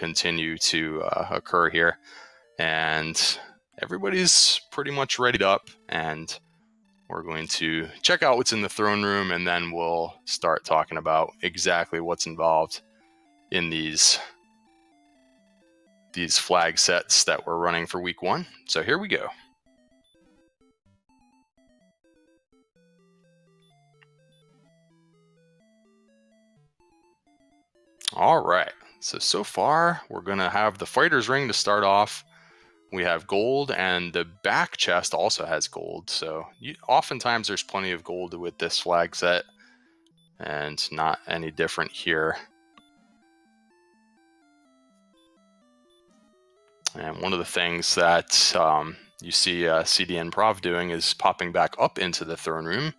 continue to occur here. And everybody's pretty much readied up, and we're going to check out what's in the throne room, and then we'll start talking about exactly what's involved in these flag sets that we're running for week 1. So here we go. All right, so far we're gonna have the fighter's ring to start off. We have gold, and the back chest also has gold. So oftentimes there's plenty of gold with this flag set, and not any different here. And one of the things that you see cdinprov doing is popping back up into the throne room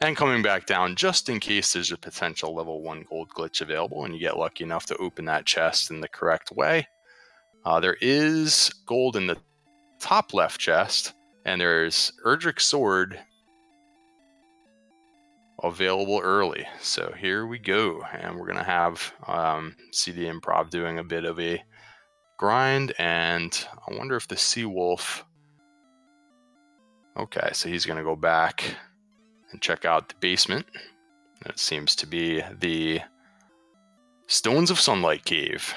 and coming back down just in case there's a potential level 1 gold glitch available and you get lucky enough to open that chest in the correct way. There is gold in the top left chest, and there's Erdrick's sword available early. So here we go, and we're gonna have cdinprov doing a bit of a grind, and I wonder if the Sea Wolf. Okay, so he's gonna go back and check out the basement. It seems to be the Stones of Sunlight Cave.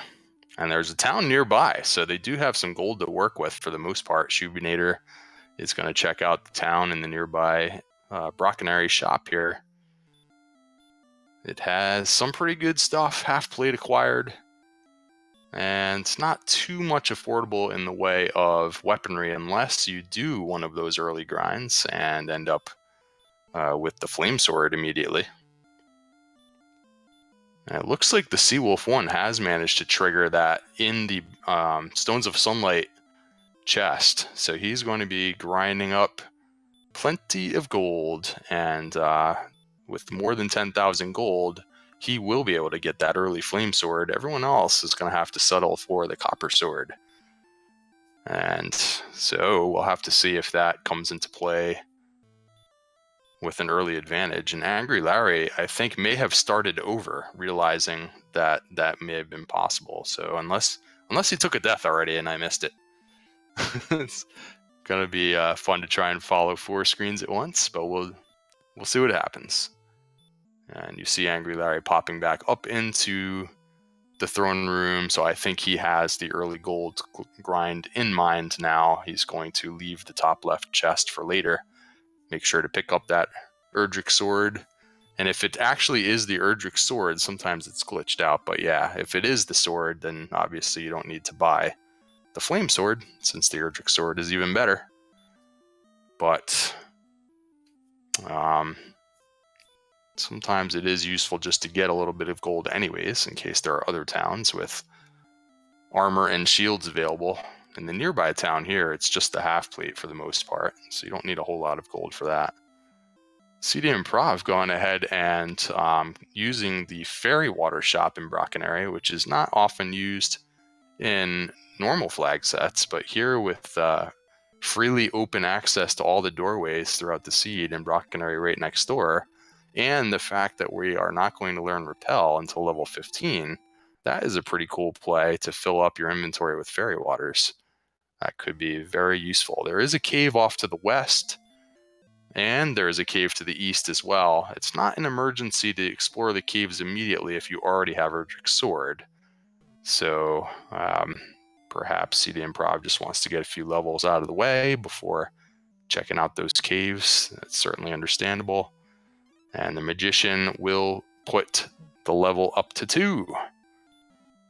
And there's a town nearby, so they do have some gold to work with for the most part. Shoobinator is going to check out the town in the nearby Brocknary shop here. It has some pretty good stuff, half plate acquired, and it's not too much affordable in the way of weaponry unless you do one of those early grinds and end up with the flame sword immediately. And it looks like the TheseaWolf1 has managed to trigger that in the Stones of Sunlight chest. So he's going to be grinding up plenty of gold, and with more than 10,000 gold, he will be able to get that early flame sword. Everyone else is going to have to settle for the copper sword. And so we'll have to see if that comes into play with an early advantage. And AngryLarry, I think, may have started over, realizing that that may have been possible. So unless he took a death already and I missed it, it's gonna be fun to try and follow 4 screens at once. But we'll see what happens. And you see AngryLarry popping back up into the throne room. So I think he has the early gold grind in mind now. He's going to leave the top left chest for later. Make sure to pick up that Erdrick's sword. And if it actually is the Erdrick's sword, sometimes it's glitched out. But yeah, if it is the sword, then obviously you don't need to buy the flame sword, since the Erdrick's sword is even better. But sometimes it is useful just to get a little bit of gold anyways, in case there are other towns with armor and shields available. In the nearby town here, it's just the half plate for the most part, so you don't need a whole lot of gold for that. cdinprov gone ahead and using the Fairy Water shop in Brocknary, which is not often used in normal flag sets, but here with freely open access to all the doorways throughout the seed and Brocknary right next door, and the fact that we are not going to learn Repel until level 15, that is a pretty cool play to fill up your inventory with Fairy Waters. That could be very useful. There is a cave off to the west, and there is a cave to the east as well. It's not an emergency to explore the caves immediately if you already have Erdrick's sword. So perhaps cdinprov just wants to get a few levels out of the way before checking out those caves. That's certainly understandable. And the magician will put the level up to 2.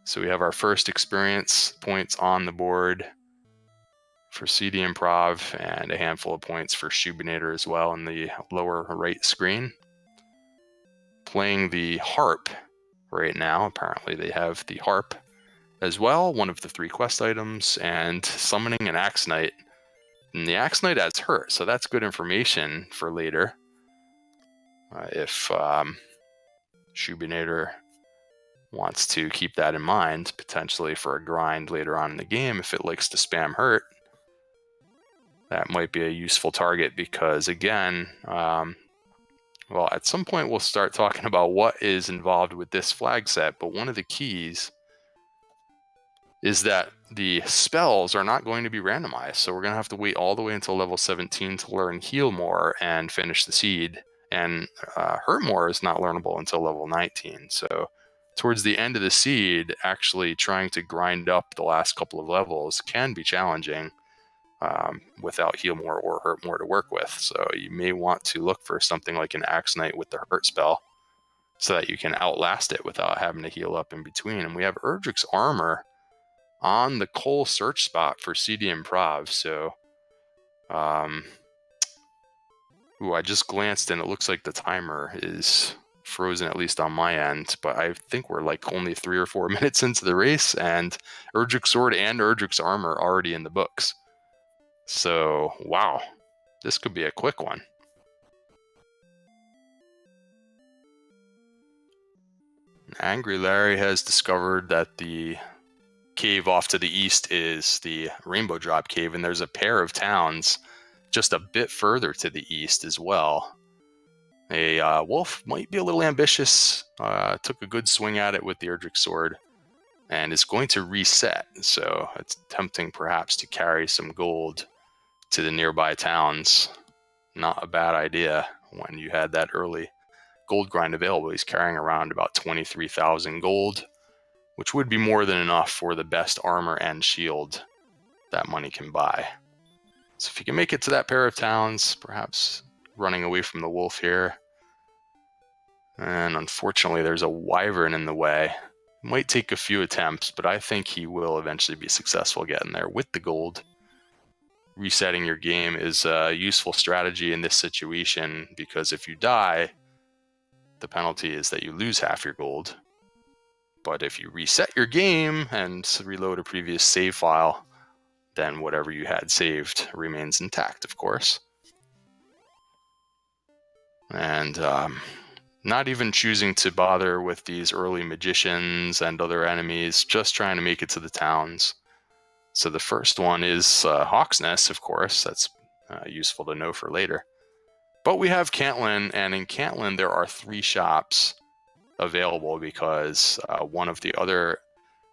So we have our first experience points on the board for cdinprov, and a handful of points for Shoobinator as well in the lower right screen. Playing the harp right now. Apparently they have the harp as well, one of the 3 quest items, and summoning an Axe Knight. And the Axe Knight has hurt, so that's good information for later. If Shoobinator wants to keep that in mind, potentially for a grind later on in the game, if it likes to spam hurt, that might be a useful target, because again, well, at some point we'll start talking about what is involved with this flag set, but one of the keys is that the spells are not going to be randomized. So we're going to have to wait all the way until level 17 to learn Heal More and finish the seed. And Hurt More is not learnable until level 19. So towards the end of the seed, actually trying to grind up the last couple of levels can be challenging without Heal More or Hurt More to work with. So you may want to look for something like an Axe Knight with the Hurt spell so that you can outlast it without having to heal up in between. And we have Erdrick's Armor on the coal search spot for cdinprov. So, ooh, I just glanced and it looks like the timer is frozen, at least on my end, but I think we're like only 3 or 4 minutes into the race, and Erdrick's Sword and Erdrick's Armor already in the books. So, wow, this could be a quick one. AngryLarry has discovered that the cave off to the east is the Rainbow Drop Cave, and there's a pair of towns just a bit further to the east as well. A wolf might be a little ambitious, took a good swing at it with the Erdrick Sword, and is going to reset, so it's tempting perhaps to carry some gold to the nearby towns. Not a bad idea when you had that early gold grind available. He's carrying around about 23,000 gold, which would be more than enough for the best armor and shield that money can buy. So if you can make it to that pair of towns, perhaps running away from the wolf here. And unfortunately, there's a wyvern in the way. It might take a few attempts, but I think he will eventually be successful getting there with the gold. Resetting your game is a useful strategy in this situation, because if you die, the penalty is that you lose half your gold. But if you reset your game and reload a previous save file, then whatever you had saved remains intact, of course. And not even choosing to bother with these early magicians and other enemies, just trying to make it to the towns. So the first one is Hawk's Nest, of course. That's useful to know for later. But we have Cantlin, and in Cantlin there are 3 shops available, because one of the other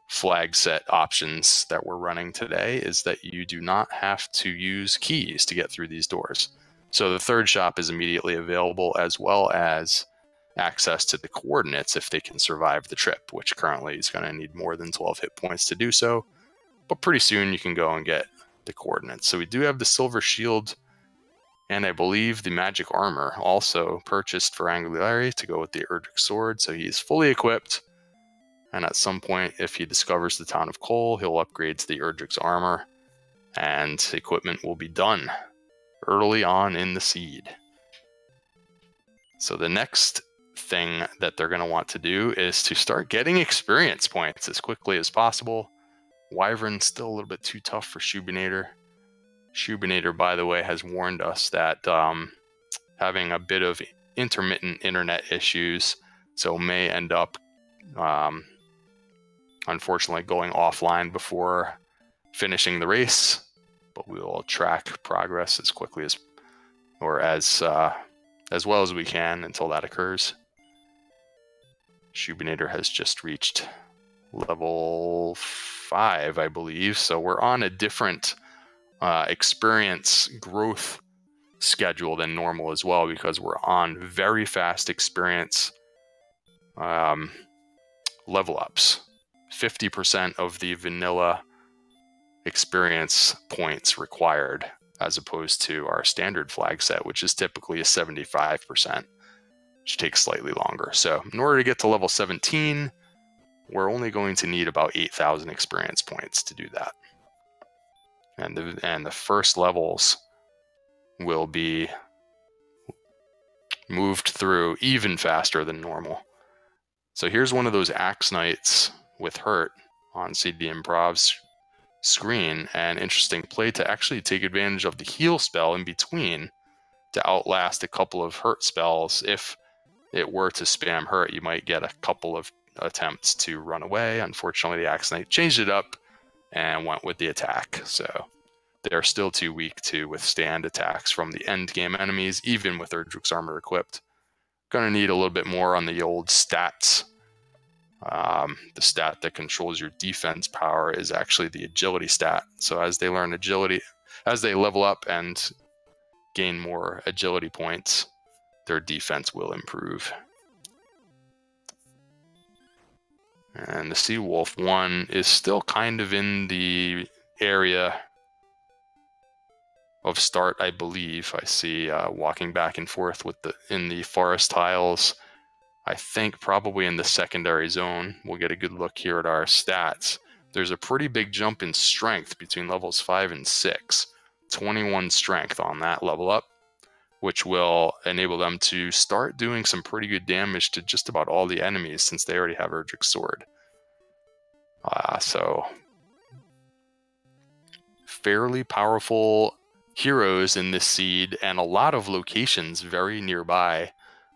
flag set options that we're running today is that you do not have to use keys to get through these doors. So the 3rd shop is immediately available, as well as access to the coordinates if they can survive the trip, which currently is going to need more than 12 hit points to do so. But pretty soon you can go and get the coordinates. So we do have the silver shield, and I believe the magic armor also purchased for AngryLarry to go with the Erdrick Sword. So he's fully equipped. And at some point, if he discovers the town of Cole, he'll upgrade to the Erdrick's armor, and equipment will be done early on in the seed. So the next thing that they're going to want to do is to start getting experience points as quickly as possible. Wyvern's still a little bit too tough for Shoobinator. Shoobinator, by the way, has warned us that having a bit of intermittent internet issues, so may end up unfortunately going offline before finishing the race, but we will track progress as quickly as, or as well as we can until that occurs. Shoobinator has just reached level 5, I believe, so we're on a different experience growth schedule than normal as well, because we're on very fast experience level ups. 50% of the vanilla experience points required, as opposed to our standard flag set, which is typically a 75%, which takes slightly longer. So in order to get to level 17, we're only going to need about 8,000 experience points to do that. And the first levels will be moved through even faster than normal. So here's one of those Axe Knights with Hurt on cdimprov's screen, and interesting play to actually take advantage of the heal spell in between to outlast a couple of Hurt spells. If it were to spam Hurt, you might get a couple of attempts to run away. Unfortunately, the Axe Knight changed it up and went with the attack, so they're still too weak to withstand attacks from the end game enemies, even with Erdrick's armor equipped. Gonna need a little bit more on the old stats The stat that controls your defense power is actually the agility stat. So as they learn agility, as they level up and gain more agility points, their defense will improve. And the Seawolf1 is still kind of in the area of start, I believe. I see walking back and forth with in the forest tiles. I think probably in the secondary zone. We'll get a good look here at our stats. There's a pretty big jump in strength between levels 5 and 6. 21 strength on that level up, which will enable them to start doing some pretty good damage to just about all the enemies since they already have Erdrick's Sword. So fairly powerful heroes in this seed, and a lot of locations very nearby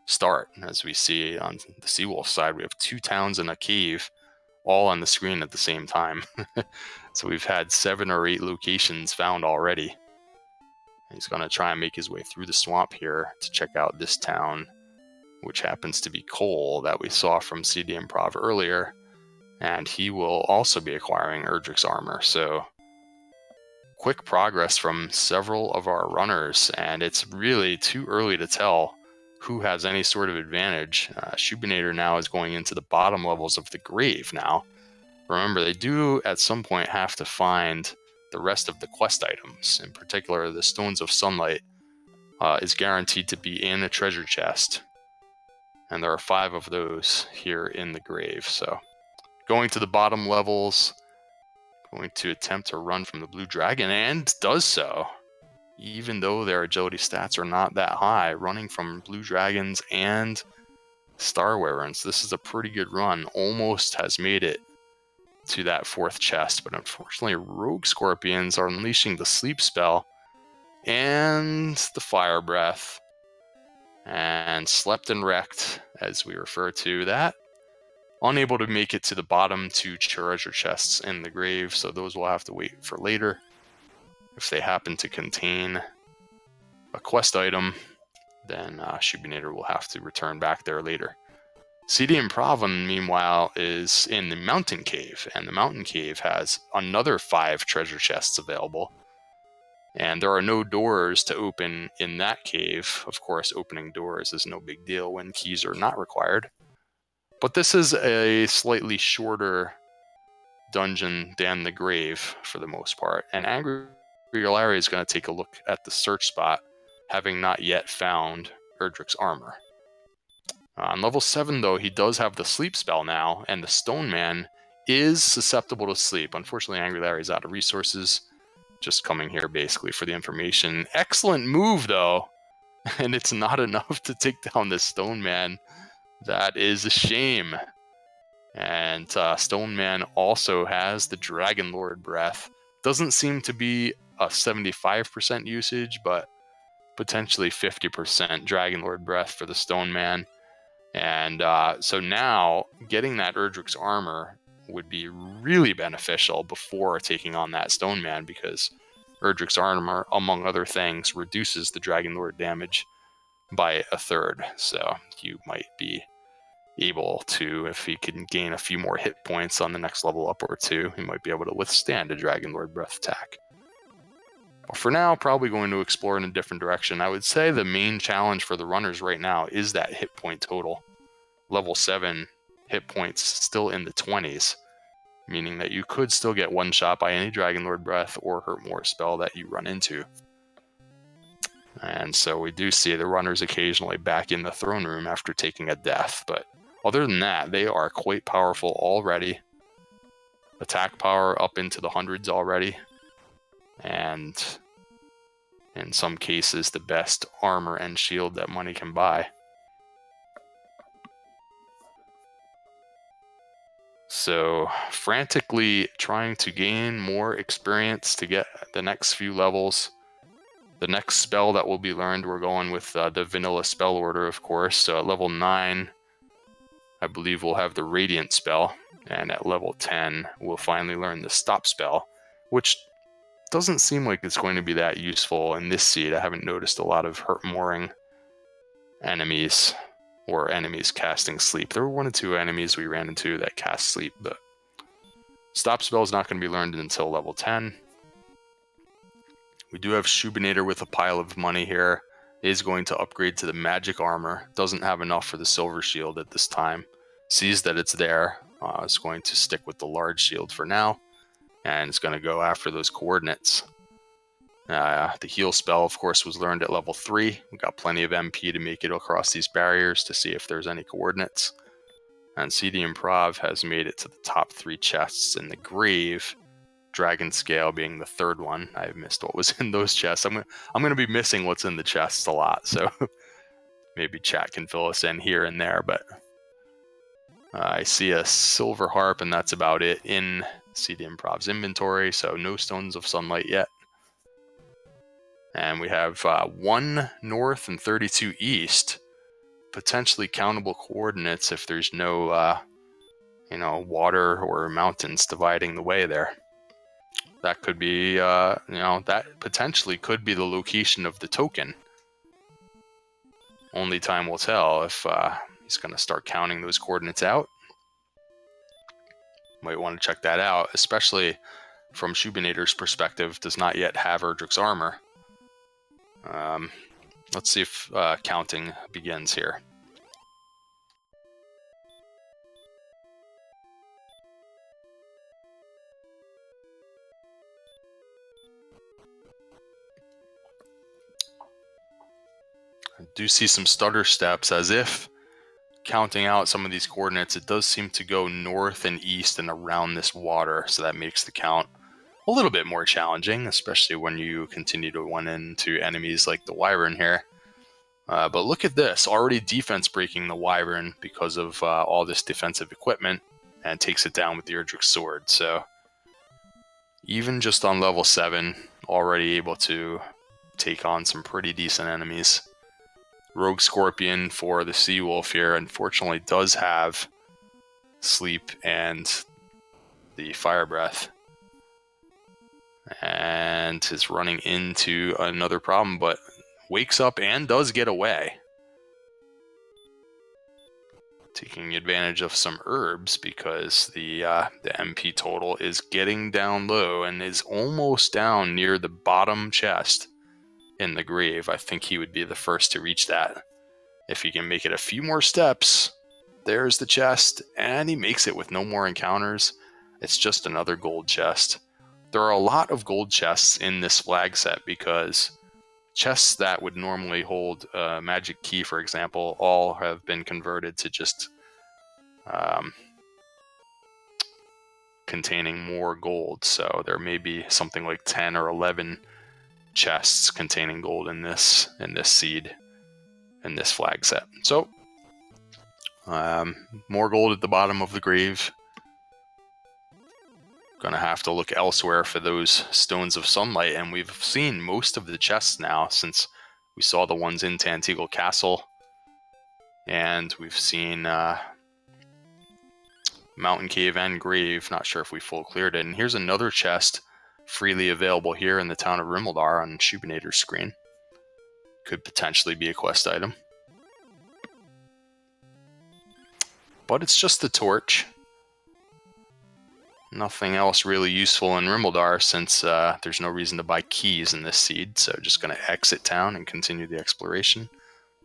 start. As we see on the Seawolf side, we have 2 towns and a cave all on the screen at the same time. So we've had 7 or 8 locations found already. He's going to try and make his way through the swamp here to check out this town, which happens to be Cole that we saw from cdinprov earlier, and he will also be acquiring Erdrick's armor. So quick progress from several of our runners, and it's really too early to tell who has any sort of advantage. Shoobinator now is going into the bottom levels of the grave now. Remember, they do at some point have to find the rest of the quest items. In particular, the Stones of Sunlight is guaranteed to be in a treasure chest, and there are 5 of those here in the grave. So going to the bottom levels, going to attempt to run from the blue dragon, and does so. Even though their agility stats are not that high, running from blue dragons and star wyverns, this is a pretty good run. Almost has made it to that 4th chest, but unfortunately rogue scorpions are unleashing the sleep spell and the fire breath, and slept and wrecked, as we refer to that. Unable to make it to the bottom 2 treasure chests in the grave, so those will have to wait for later. If they happen to contain a quest item, then Shoobinator will have to return back there later. cdinprov, meanwhile, is in the mountain cave, and the mountain cave has another 5 treasure chests available. And there are no doors to open in that cave. Of course, opening doors is no big deal when keys are not required. But this is a slightly shorter dungeon than the grave for the most part. And AngryLarry is going to take a look at the search spot, having not yet found Erdrick's armor. On level 7, though, he does have the sleep spell now, and the Stone Man is susceptible to sleep. Unfortunately, AngryLarry is out of resources. Just coming here basically for the information. Excellent move, though, and it's not enough to take down this Stone Man. That is a shame. And Stone Man also has the Dragon Lord breath. Doesn't seem to be a 75% usage, but potentially 50% Dragon Lord breath for the Stone Man. And so now getting that Erdrick's armor would be really beneficial before taking on that Stone Man, because Erdrick's armor, among other things, reduces the Dragon Lord damage by 1/3. So you might be able to, if he can gain a few more hit points on the next level up or 2, he might be able to withstand a Dragon Lord breath attack. But for now, probably going to explore in a different direction. I would say the main challenge for the runners right now is that hit point total. Level 7 hit points still in the 20s, meaning that you could still get one shot by any Dragon Lord breath or hurt more spell that you run into. And so we do see the runners occasionally back in the throne room after taking a death, but other than that, they are quite powerful already. Attack power up into the hundreds already, and in some cases the best armor and shield that money can buy. So frantically trying to gain more experience to get the next few levels. The next spell that will be learned, we're going with the vanilla spell order, of course. So at level 9, I believe we'll have the Radiant spell, and at level 10, we'll finally learn the Stop spell, which doesn't seem like it's going to be that useful in this seed. I haven't noticed a lot of hurt mooring enemies or enemies casting sleep. There were 1 or 2 enemies we ran into that cast sleep, but stop spell is not going to be learned until level 10. We do have Shoobinator with a pile of money here. Is going to upgrade to the magic armor. Doesn't have enough for the silver shield at this time. Sees that it's there. Is going to stick with the large shield for now. And it's going to go after those coordinates. The heal spell, of course, was learned at level 3. We got plenty of MP to make it across these barriers to see if there's any coordinates. And cdinprov has made it to the top 3 chests in the grave. Dragon Scale being the 3rd one. I missed what was in those chests. I'm going to be missing what's in the chests a lot, so maybe chat can fill us in here and there, but I see a silver harp, and that's about it in cdimprov's inventory, so no Stones of Sunlight yet. And we have 1 north and 32 east, potentially countable coordinates if there's no, water or mountains dividing the way there. That could be, that potentially could be the location of the token. Only time will tell if he's going to start counting those coordinates out. Might want to check that out, especially from Shoobinator's perspective, does not yet have Erdrick's armor. Let's see if counting begins here. I do see some stutter steps, as if counting out some of these coordinates, it does seem to go north and east and around this water, so that makes the count a little bit more challenging, especially when you continue to run into enemies like the Wyvern here. But look at this, already defense breaking the Wyvern because of all this defensive equipment, and takes it down with the Erdrick Sword. So even just on level 7, already able to take on some pretty decent enemies. Rogue Scorpion for the Sea Wolf here, unfortunately, does have Sleep and the Fire Breath, and is running into another problem, but wakes up and does get away. Taking advantage of some herbs because the MP total is getting down low and is almost down near the bottom chest in the grave. I think he would be the first to reach that. If he can make it a few more steps, there's the chest, and he makes it with no more encounters. It's just another gold chest. There are a lot of gold chests in this flag set because chests that would normally hold a magic key, for example, all have been converted to just containing more gold. So there may be something like 10 or 11 chests containing gold in this seed, in this flag set. So more gold at the bottom of the grave. Gonna have to look elsewhere for those Stones of Sunlight, and we've seen most of the chests now since we saw the ones in Tantegel Castle, and we've seen Mountain Cave and Grave. Not sure if we full cleared it. And here's another chest freely available here in the town of Rimmildar on Shoobinator's screen. Could potentially be a quest item. But it's just the torch. Nothing else really useful in Rimmildar since there's no reason to buy keys in this seed. So just going to exit town and continue the exploration.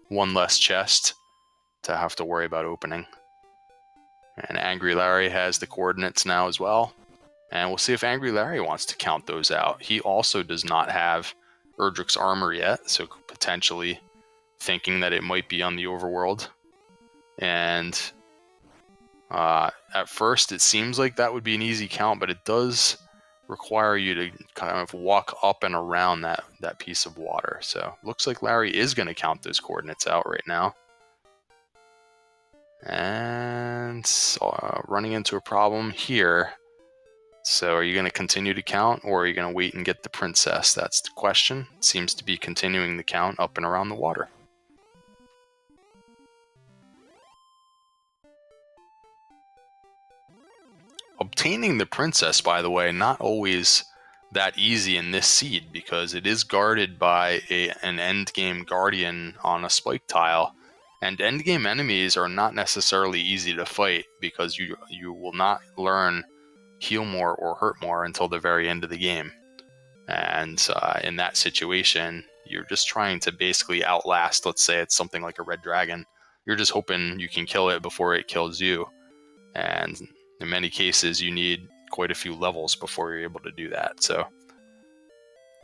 One less chest to have to worry about opening. And AngryLarry has the coordinates now as well. And we'll see if AngryLarry wants to count those out. He also does not have Erdrick's armor yet, so potentially thinking that it might be on the overworld. And at first it seems like that would be an easy count, but it does require you to kind of walk up and around that piece of water. So looks like Larry is going to count those coordinates out right now. And running into a problem here. So are you going to continue to count, or are you going to wait and get the princess? That's the question. It seems to be continuing the count up and around the water. Obtaining the princess, by the way, not always that easy in this seed, because it is guarded by an endgame guardian on a spike tile, And endgame enemies are not necessarily easy to fight because you will not learn heal more or hurt more until the very end of the game. And in that situation, you're just trying to basically outlast, let's say it's something like a red dragon. You're just hoping you can kill it before it kills you. And in many cases, you need quite a few levels before you're able to do that. So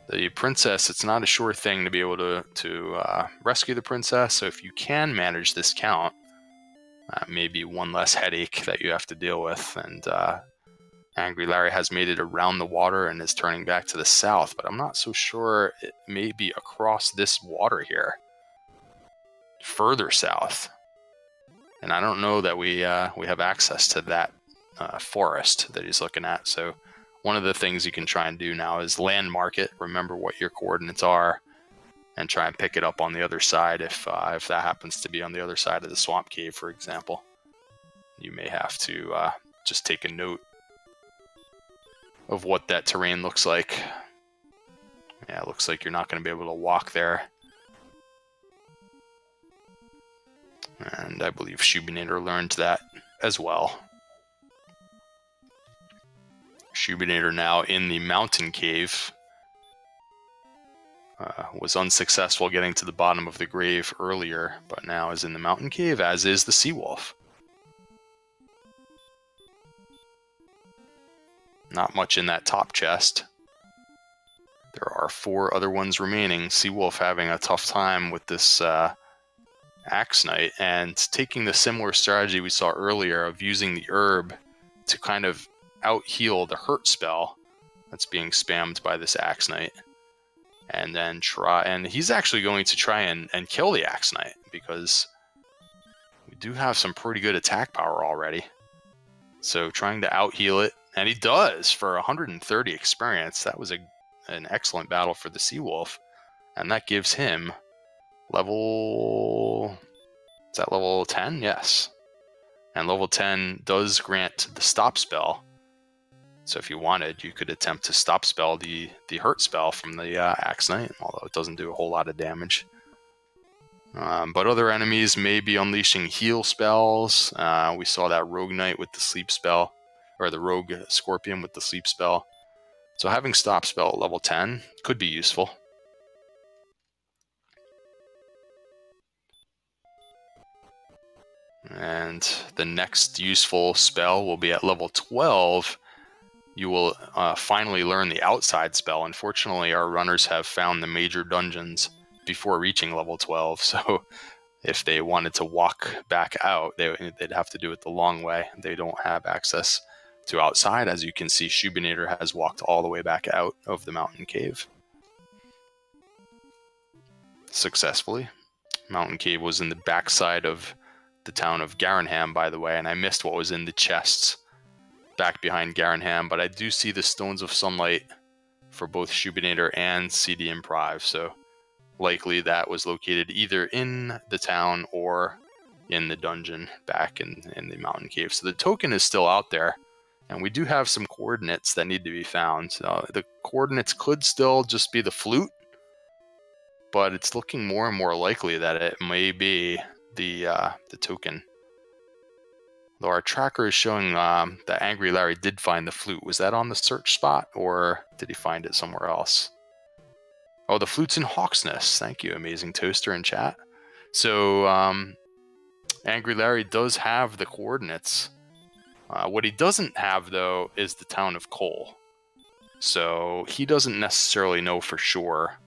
the princess, it's not a sure thing to be able to rescue the princess. So if you can manage this count, maybe one less headache that you have to deal with. And AngryLarry has made it around the water and is turning back to the south, but I'm not so sure. It may be across this water here, further south. And I don't know that we have access to that forest that he's looking at. So one of the things you can try and do now is landmark it, remember what your coordinates are, and try and pick it up on the other side if that happens to be on the other side of the swamp cave, for example. You may have to just take a note of what that terrain looks like. Yeah, it looks like you're not going to be able to walk there. And I believe Shoobinator learned that as well. Shoobinator now in the mountain cave. Was unsuccessful getting to the bottom of the grave earlier, but now is in the mountain cave, as is the sea wolf. Not much in that top chest. There are 4 other ones remaining. Sea wolf having a tough time with this Axe Knight, and taking the similar strategy we saw earlier of using the herb to kind of out-heal the hurt spell that's being spammed by this Axe Knight. And then and he's actually going to try and kill the Axe Knight, because we do have some pretty good attack power already. So trying to out-heal it, and he does for 130 experience. That was an excellent battle for the Sea Wolf, and that gives him level... Is that level 10? Yes. And level 10 does grant the stop spell. So if you wanted, you could attempt to stop spell the hurt spell from the Axe Knight, although it doesn't do a whole lot of damage. But other enemies may be unleashing heal spells. We saw that Rogue Knight with the sleep spell, or the Rogue Scorpion with the sleep spell. So having stop spell at level 10 could be useful. And the next useful spell will be at level 12. You will finally learn the outside spell. Unfortunately, our runners have found the major dungeons before reaching level 12, so if they wanted to walk back out, they'd have to do it the long way. They don't have access to outside. As you can see, Shoobinator has walked all the way back out of the mountain cave successfully. Mountain cave was in the backside of the town of Garenham, by the way, and I missed what was in the chests back behind Garenham, but I do see the Stones of Sunlight for both Shoobinator and cdinprov, so likely that was located either in the town or in the dungeon back in the mountain cave. So the token is still out there, and we do have some coordinates that need to be found. The coordinates could still just be the flute, but it's looking more and more likely that it may be the token. Though our tracker is showing that AngryLarry did find the flute. Was that on the search spot, or did he find it somewhere else? Oh, the flute's in Hawksnest. Thank you, Amazing Toaster in chat. So AngryLarry does have the coordinates. What he doesn't have, though, is the town of Cole. So he doesn't necessarily know for sure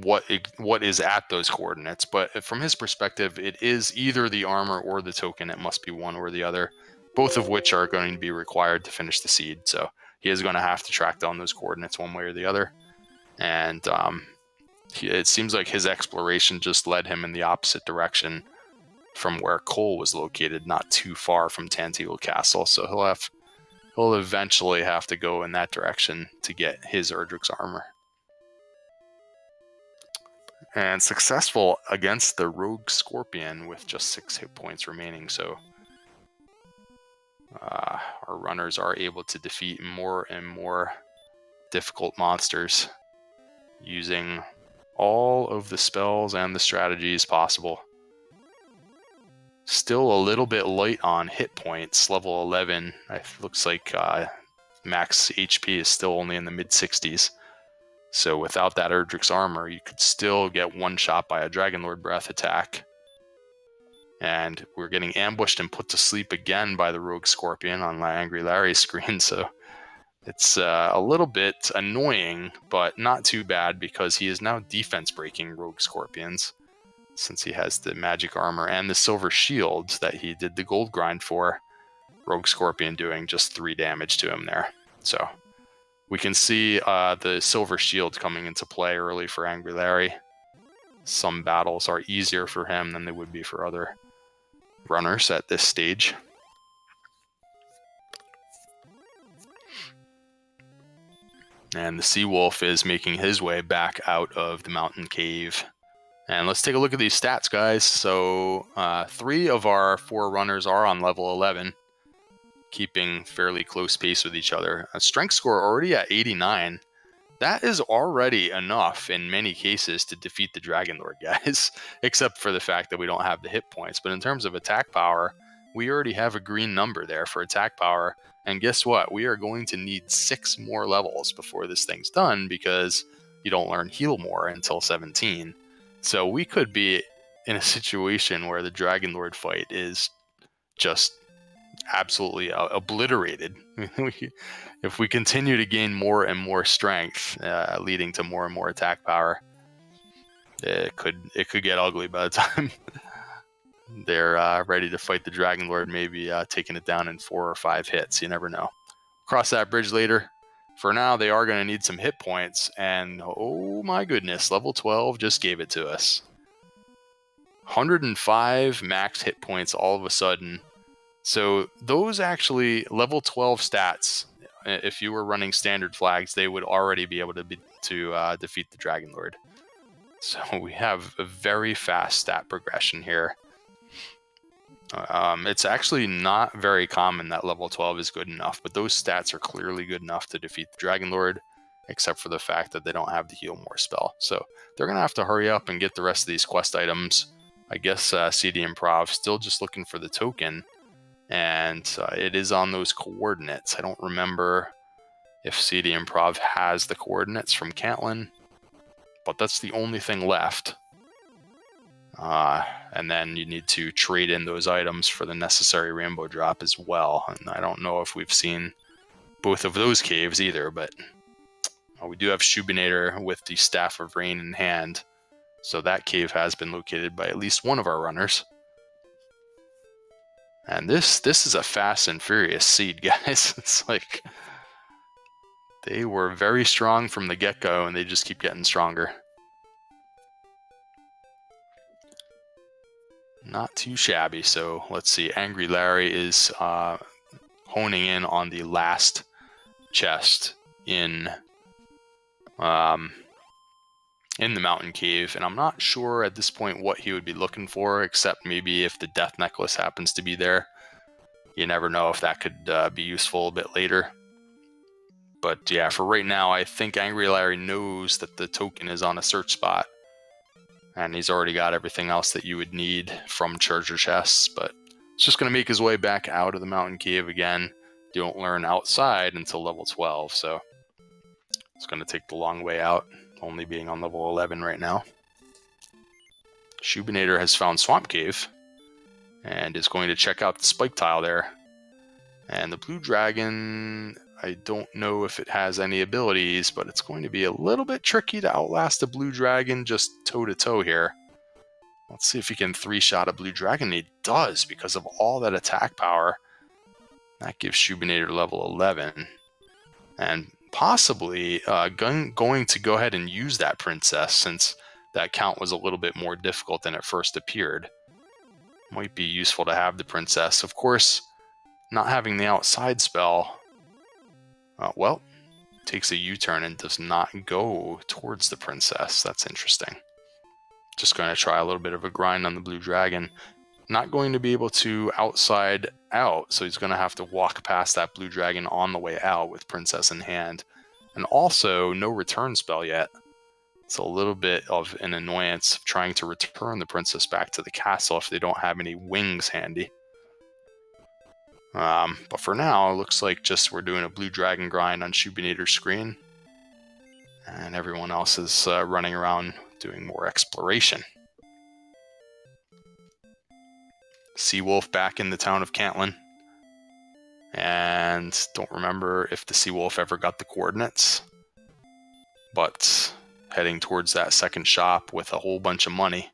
what is at those coordinates, but from his perspective, it is either the armor or the token. It must be one or the other, both of which are going to be required to finish the seed. So he is going to have to track down those coordinates one way or the other. And it seems like his exploration just led him in the opposite direction from where Cole was located, not too far from Tantegel Castle. So he'll eventually have to go in that direction to get his Erdrick's armor. And successful against the Rogue Scorpion with just 6 hit points remaining. So our runners are able to defeat more and more difficult monsters using all of the spells and the strategies possible. Still a little bit light on hit points. Level 11, it looks like max HP is still only in the mid-60s. So without that Erdrick's Armor, you could still get one shot by a Dragonlord Breath attack. And we're getting ambushed and put to sleep again by the Rogue Scorpion on my AngryLarry screen, so it's a little bit annoying, but not too bad because he is now defense breaking Rogue Scorpions, since he has the magic armor and the silver shield that he did the gold grind for. Rogue Scorpion doing just 3 damage to him there. So we can see the silver shield coming into play early for AngryLarry. Some battles are easier for him than they would be for other runners at this stage. And the Seawolf is making his way back out of the mountain cave. And let's take a look at these stats, guys. So 3 of our 4 runners are on level 11, keeping fairly close pace with each other. A strength score already at 89. That is already enough in many cases to defeat the Dragonlord, guys, except for the fact that we don't have the hit points. But in terms of attack power, we already have a green number there for attack power. And guess what? We are going to need 6 more levels before this thing's done, because you don't learn heal more until 17. So we could be in a situation where the Dragonlord fight is just absolutely obliterated. If we continue to gain more and more strength, leading to more and more attack power, it could get ugly by the time they're ready to fight the Dragonlord, maybe taking it down in 4 or 5 hits. You never know. Cross that bridge later. For now, they are going to need some hit points, and oh my goodness, level 12 just gave it to us. 105 max hit points all of a sudden. So those actually, level 12 stats, if you were running standard flags, they would already be able to defeat the Dragonlord. So we have a very fast stat progression here. It's actually not very common that level 12 is good enough, but those stats are clearly good enough to defeat the Dragonlord, except for the fact that they don't have the Heal More spell. So they're going to have to hurry up and get the rest of these quest items. I guess cdinprov still just looking for the token, and it is on those coordinates. I don't remember if cdinprov has the coordinates from Cantlin, but that's the only thing left. And then you need to trade in those items for the necessary rainbow drop as well. And I don't know if we've seen both of those caves either, but we do have Shoobinator with the Staff of Rain in hand. So that cave has been located by at least one of our runners. And this is a fast and furious seed, guys. It's like they were very strong from the get-go, and they just keep getting stronger. Not too shabby. So let's see. AngryLarry is honing in on the last chest in the mountain cave, and I'm not sure at this point what he would be looking for, except maybe if the death necklace happens to be there. You never know if that could be useful a bit later. But yeah, for right now, I think AngryLarry knows that the token is on a search spot. And he's already got everything else that you would need from treasure chests, but it's just going to make his way back out of the mountain cave again. You don't learn outside until level 12, so it's going to take the long way out, only being on level 11 right now. Shoobinator has found Swamp Cave and is going to check out the spike tile there. And the blue dragon, I don't know if it has any abilities, but it's going to be a little bit tricky to outlast a blue dragon just toe-to-toe here. Let's see if he can 3-shot a blue dragon. He does, because of all that attack power. That gives Shoobinator level 11. And possibly going to go ahead and use that princess, since that count was a little bit more difficult than it first appeared. Might be useful to have the princess. Of course, not having the outside spell, well, takes a U-turn and does not go towards the princess. That's interesting. Just going to try a little bit of a grind on the blue dragon. Not going to be able to outside out, so he's going to have to walk past that blue dragon on the way out with princess in hand. And also, no return spell yet. It's a little bit of an annoyance of trying to return the princess back to the castle if they don't have any wings handy. But for now, it looks like just we're doing a blue dragon grind on Shoobinator's screen. And everyone else is running around doing more exploration. Seawolf back in the town of Cantlin. And don't remember if the Seawolf ever got the coordinates. But heading towards that second shop with a whole bunch of money.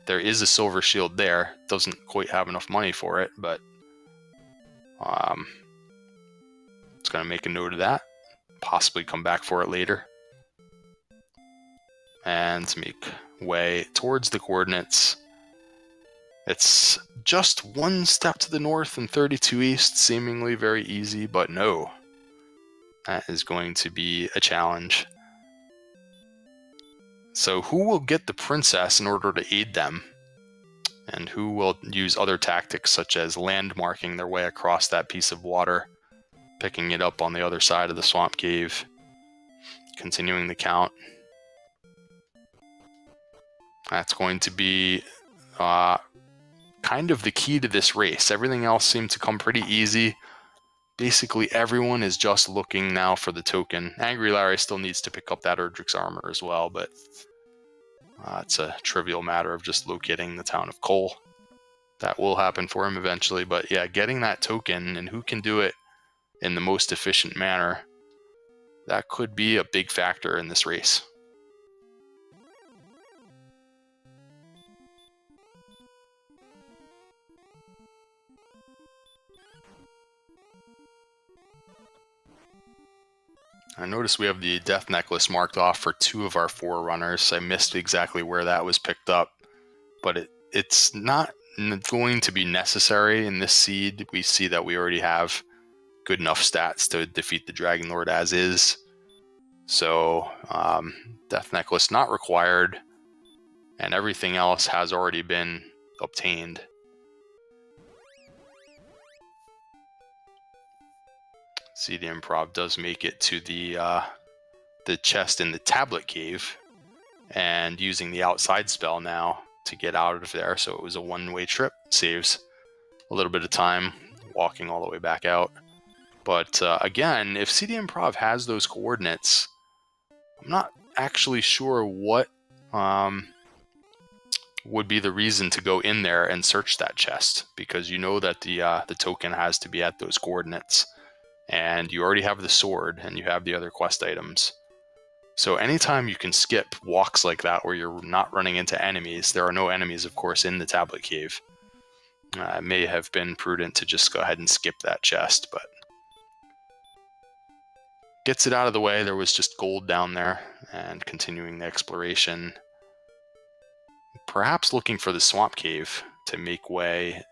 There is a silver shield there. Doesn't quite have enough money for it, but it's going to make a note of that. Possibly come back for it later. And make way towards the coordinates. It's just one step to the north and 32 east, seemingly very easy, but no. That is going to be a challenge. So who will get the princess in order to aid them? And who will use other tactics such as landmarking their way across that piece of water, picking it up on the other side of the swamp cave, continuing the count? That's going to be kind of the key to this race. Everything else seemed to come pretty easy. Basically, everyone is just looking now for the token. AngryLarry still needs to pick up that Erdrick's armor as well, but it's a trivial matter of just locating the town of Cole. That will happen for him eventually, but yeah, getting that token and who can do it in the most efficient manner, that could be a big factor in this race. I noticed we have the death necklace marked off for 2 of our 4 runners. I missed exactly where that was picked up, but it's not going to be necessary in this seed. We see that we already have good enough stats to defeat the Dragon Lord as is. So death necklace not required, and everything else has already been obtained. cdinprov does make it to the chest in the tablet cave, and using the outside spell now to get out of there. So it was a one-way trip. Saves a little bit of time walking all the way back out. But again, if cdinprov has those coordinates, I'm not actually sure what would be the reason to go in there and search that chest, because you know that the token has to be at those coordinates. And you already have the sword, and you have the other quest items. So anytime you can skip walks like that where you're not running into enemies, there are no enemies, of course, in the tablet cave. It may have been prudent to just go ahead and skip that chest, but gets it out of the way. There was just gold down there, and continuing the exploration. Perhaps looking for the swamp cave to make way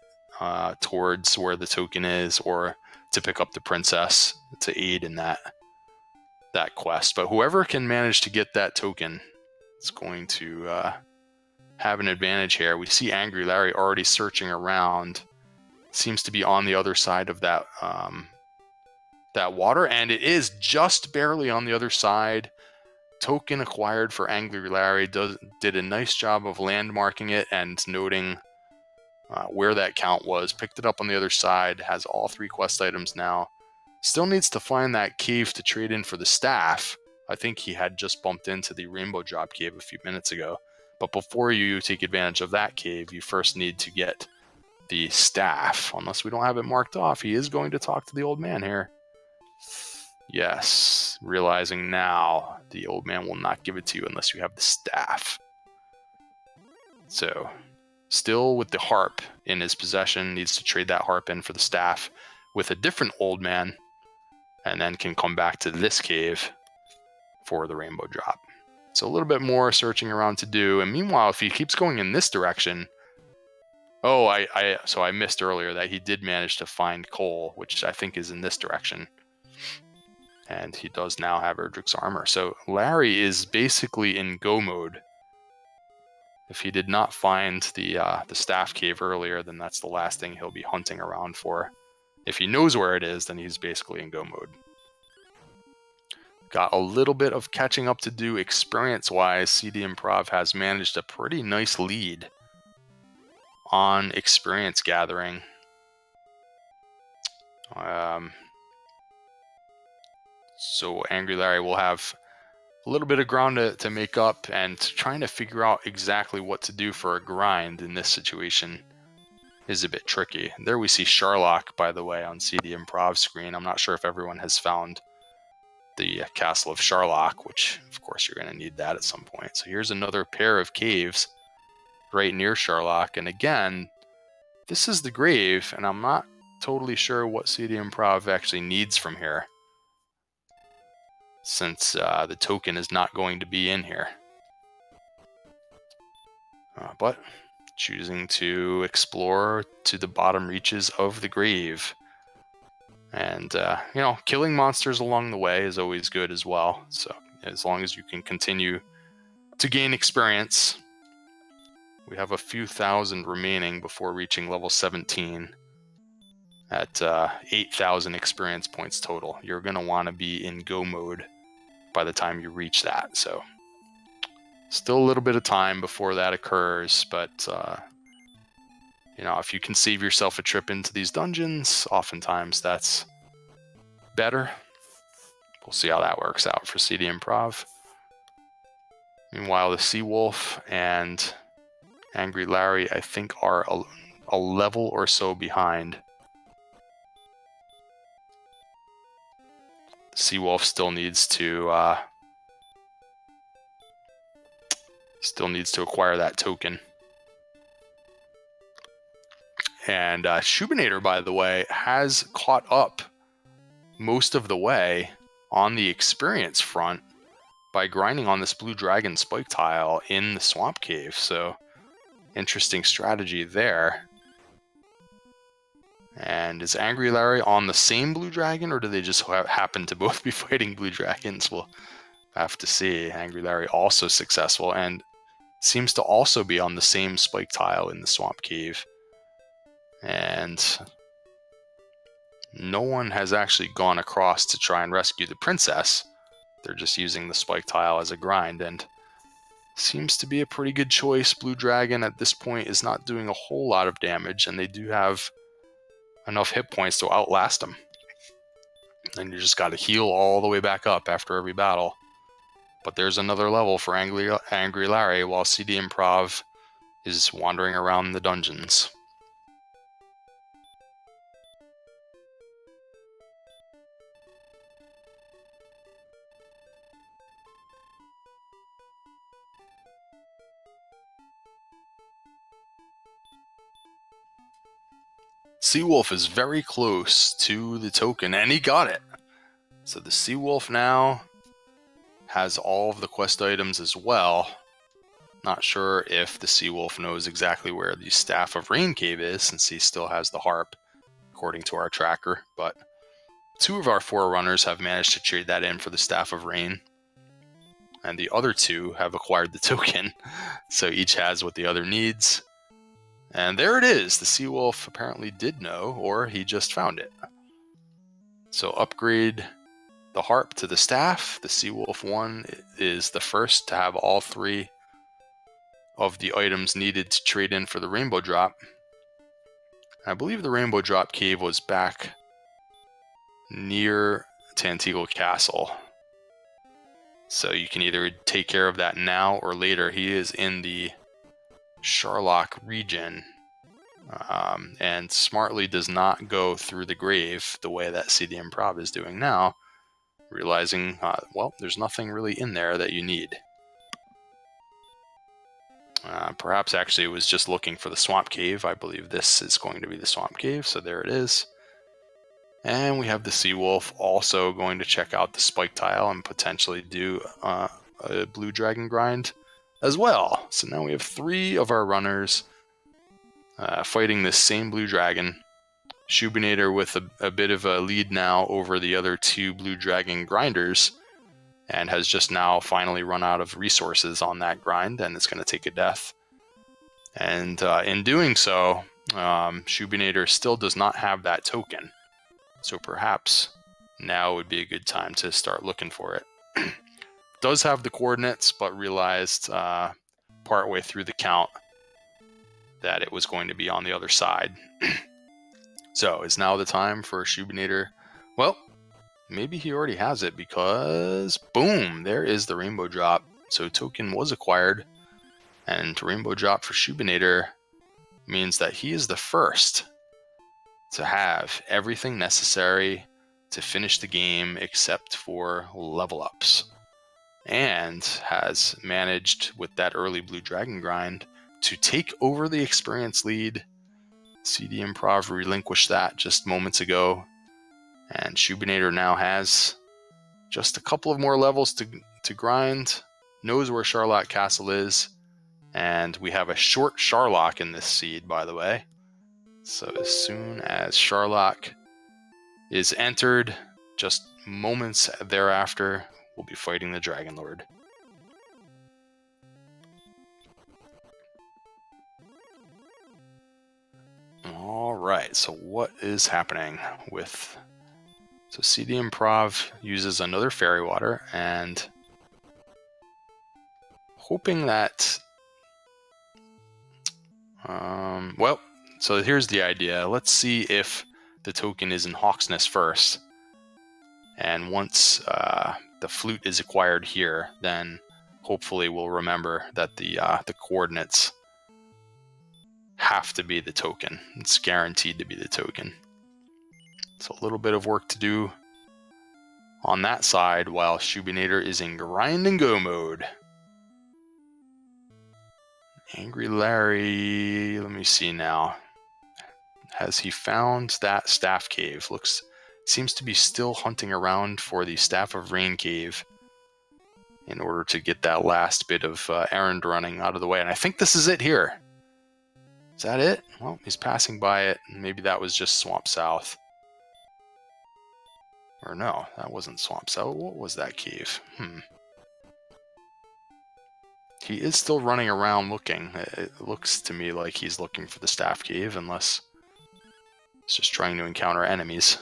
towards where the token is, or to pick up the princess to aid in that quest. But whoever can manage to get that token is going to have an advantage here. We see AngryLarry already searching around. Seems to be on the other side of that that water, and it is just barely on the other side. Token acquired for AngryLarry. Did a nice job of landmarking it and noting where that count was. Picked it up on the other side. Has all 3 quest items now. Still needs to find that cave to trade in for the staff. I think he had just bumped into the Rainbow Drop cave a few minutes ago. But before you take advantage of that cave, you first need to get the staff. Unless we don't have it marked off, he is going to talk to the old man here. Yes, realizing now the old man will not give it to you unless you have the staff. So, still with the harp in his possession, needs to trade that harp in for the staff with a different old man, and then can come back to this cave for the Rainbow Drop. So a little bit more searching around to do, and meanwhile, if he keeps going in this direction... Oh, so I missed earlier that he did manage to find Cole, which I think is in this direction. And he does now have Erdrick's armor. So Larry is basically in go mode. If he did not find the staff cave earlier, then that's the last thing he'll be hunting around for. If he knows where it is, then he's basically in go mode. got a little bit of catching up to do experience-wise. cdimprov has managed a pretty nice lead on experience gathering. So AngryLarry will have a little bit of ground to make up, and trying to figure out exactly what to do for a grind in this situation is a bit tricky. There we see Sharlock, by the way, on cdimprov screen. I'm not sure if everyone has found the Castle of Sharlock, which of course you're going to need that at some point. So here's another pair of caves right near Sharlock, and again, this is the grave, and I'm not totally sure what cdimprov actually needs from here, since the token is not going to be in here. But choosing to explore to the bottom reaches of the grave. And, you know, killing monsters along the way is always good as well. So as long as you can continue to gain experience. We have a few thousand remaining before reaching level 17 at 8,000 experience points total. You're going to want to be in go mode by the time you reach that. So still a little bit of time before that occurs, but you know, if you can save yourself a trip into these dungeons, oftentimes that's better. We'll see how that works out for cdimprov. Meanwhile, the Seawolf and AngryLarry, I think, are a level or so behind. Seawolf still needs to acquire that token. And Shoobinator, by the way, has caught up most of the way on the experience front by grinding on this blue dragon spike tile in the swamp cave. So interesting strategy there. And is AngryLarry on the same blue dragon, or do they just happen to both be fighting blue dragons? We'll have to see. AngryLarry also successful and seems to also be on the same spike tile in the swamp cave. And no one has actually gone across to try and rescue the princess. They're just using the spike tile as a grind, and seems to be a pretty good choice. Blue dragon at this point is not doing a whole lot of damage, and they do have enough hit points to outlast them. And you just got to heal all the way back up after every battle. But there's another level for AngryLarry while cdimprov is wandering around the dungeons. Seawolf is very close to the token, and he got it. So the Seawolf now has all of the quest items as well. Not sure if the Seawolf knows exactly where the Staff of Rain cave is, since he still has the harp, according to our tracker. But 2 of our Forerunners have managed to trade that in for the Staff of Rain, and the other 2 have acquired the token. So each has what the other needs. And there it is. The Seawolf apparently did know, or he just found it. So upgrade the harp to the staff. The Seawolf1 is the first to have all 3 of the items needed to trade in for the rainbow drop. I believe the rainbow drop cave was back near Tantegel Castle. So you can either take care of that now or later. He is in the Sharlock region, and smartly does not go through the grave the way that cdimprov is doing now, realizing, well, there's nothing really in there that you need. Perhaps actually it was just looking for the swamp cave. I believe this is going to be the swamp cave, so there it is. And we have the Seawolf also going to check out the spike tile and potentially do a blue dragon grind as well. So now we have 3 of our runners fighting this same blue dragon. Shoobinator with a bit of a lead now over the other 2 blue dragon grinders, and has just now finally run out of resources on that grind, and it's going to take a death. And in doing so, Shoobinator still does not have that token. So perhaps now would be a good time to start looking for it. Does have the coordinates, but realized partway through the count that it was going to be on the other side. So is now the time for Shoobinator? Well, maybe he already has it, because boom, there is the rainbow drop. So token was acquired, and rainbow drop for Shoobinator means that he is the first to have everything necessary to finish the game except for level ups, and has managed with that early blue dragon grind to take over the experience lead. cdinprov relinquished that just moments ago, and Shoobinator now has just a couple of more levels to grind, knows where Charlotte Castle is, and we have a short Charlock in this seed, by the way. So as soon as Charlock is entered, just moments thereafter, we'll be fighting the Dragon Lord. All right, so what is happening with... So cdinprov uses another fairy water, and hoping that... well, so here's the idea. Let's see if the token is in Hawksness first. And once the flute is acquired here, then hopefully we'll remember that the coordinates have to be the token. It's guaranteed to be the token. So a little bit of work to do on that side while Shoobinator is in grind and go mode. AngryLarry, let me see now. Has he found that staff cave? Seems to be still hunting around for the Staff of Rain cave in order to get that last bit of errand running out of the way. And I think this is it here. Is that it? Well, he's passing by it. Maybe that was just Swamp South. Or no, that wasn't Swamp South. What was that cave? He is still running around looking. It looks to me like he's looking for the staff cave, unless he's just trying to encounter enemies.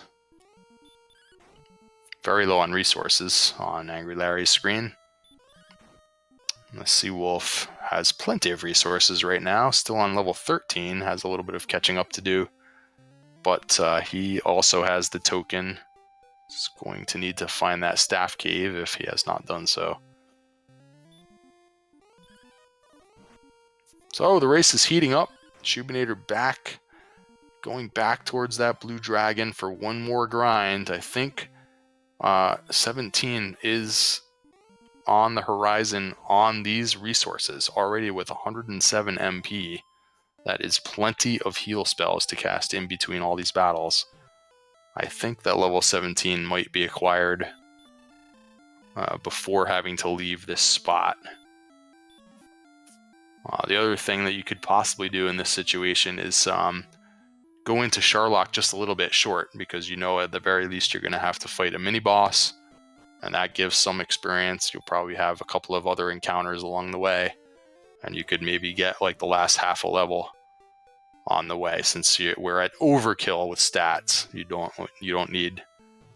Very low on resources on AngryLarry's screen. The Seawolf has plenty of resources right now, still on level 13, has a little bit of catching up to do. But he also has the token. He's going to need to find that staff cave if he has not done so. So the race is heating up. Shoobinator going back towards that blue dragon for one more grind. I think 17 is on the horizon on these resources, already with 107 MP. That is plenty of heal spells to cast in between all these battles. I think that level 17 might be acquired before having to leave this spot. The other thing that you could possibly do in this situation is go into Charlock just a little bit short, because you know at the very least you're going to have to fight a mini-boss, and that gives some experience. You'll probably have a couple of other encounters along the way, and you could maybe get like the last half a level on the way, since we're at overkill with stats. You don't need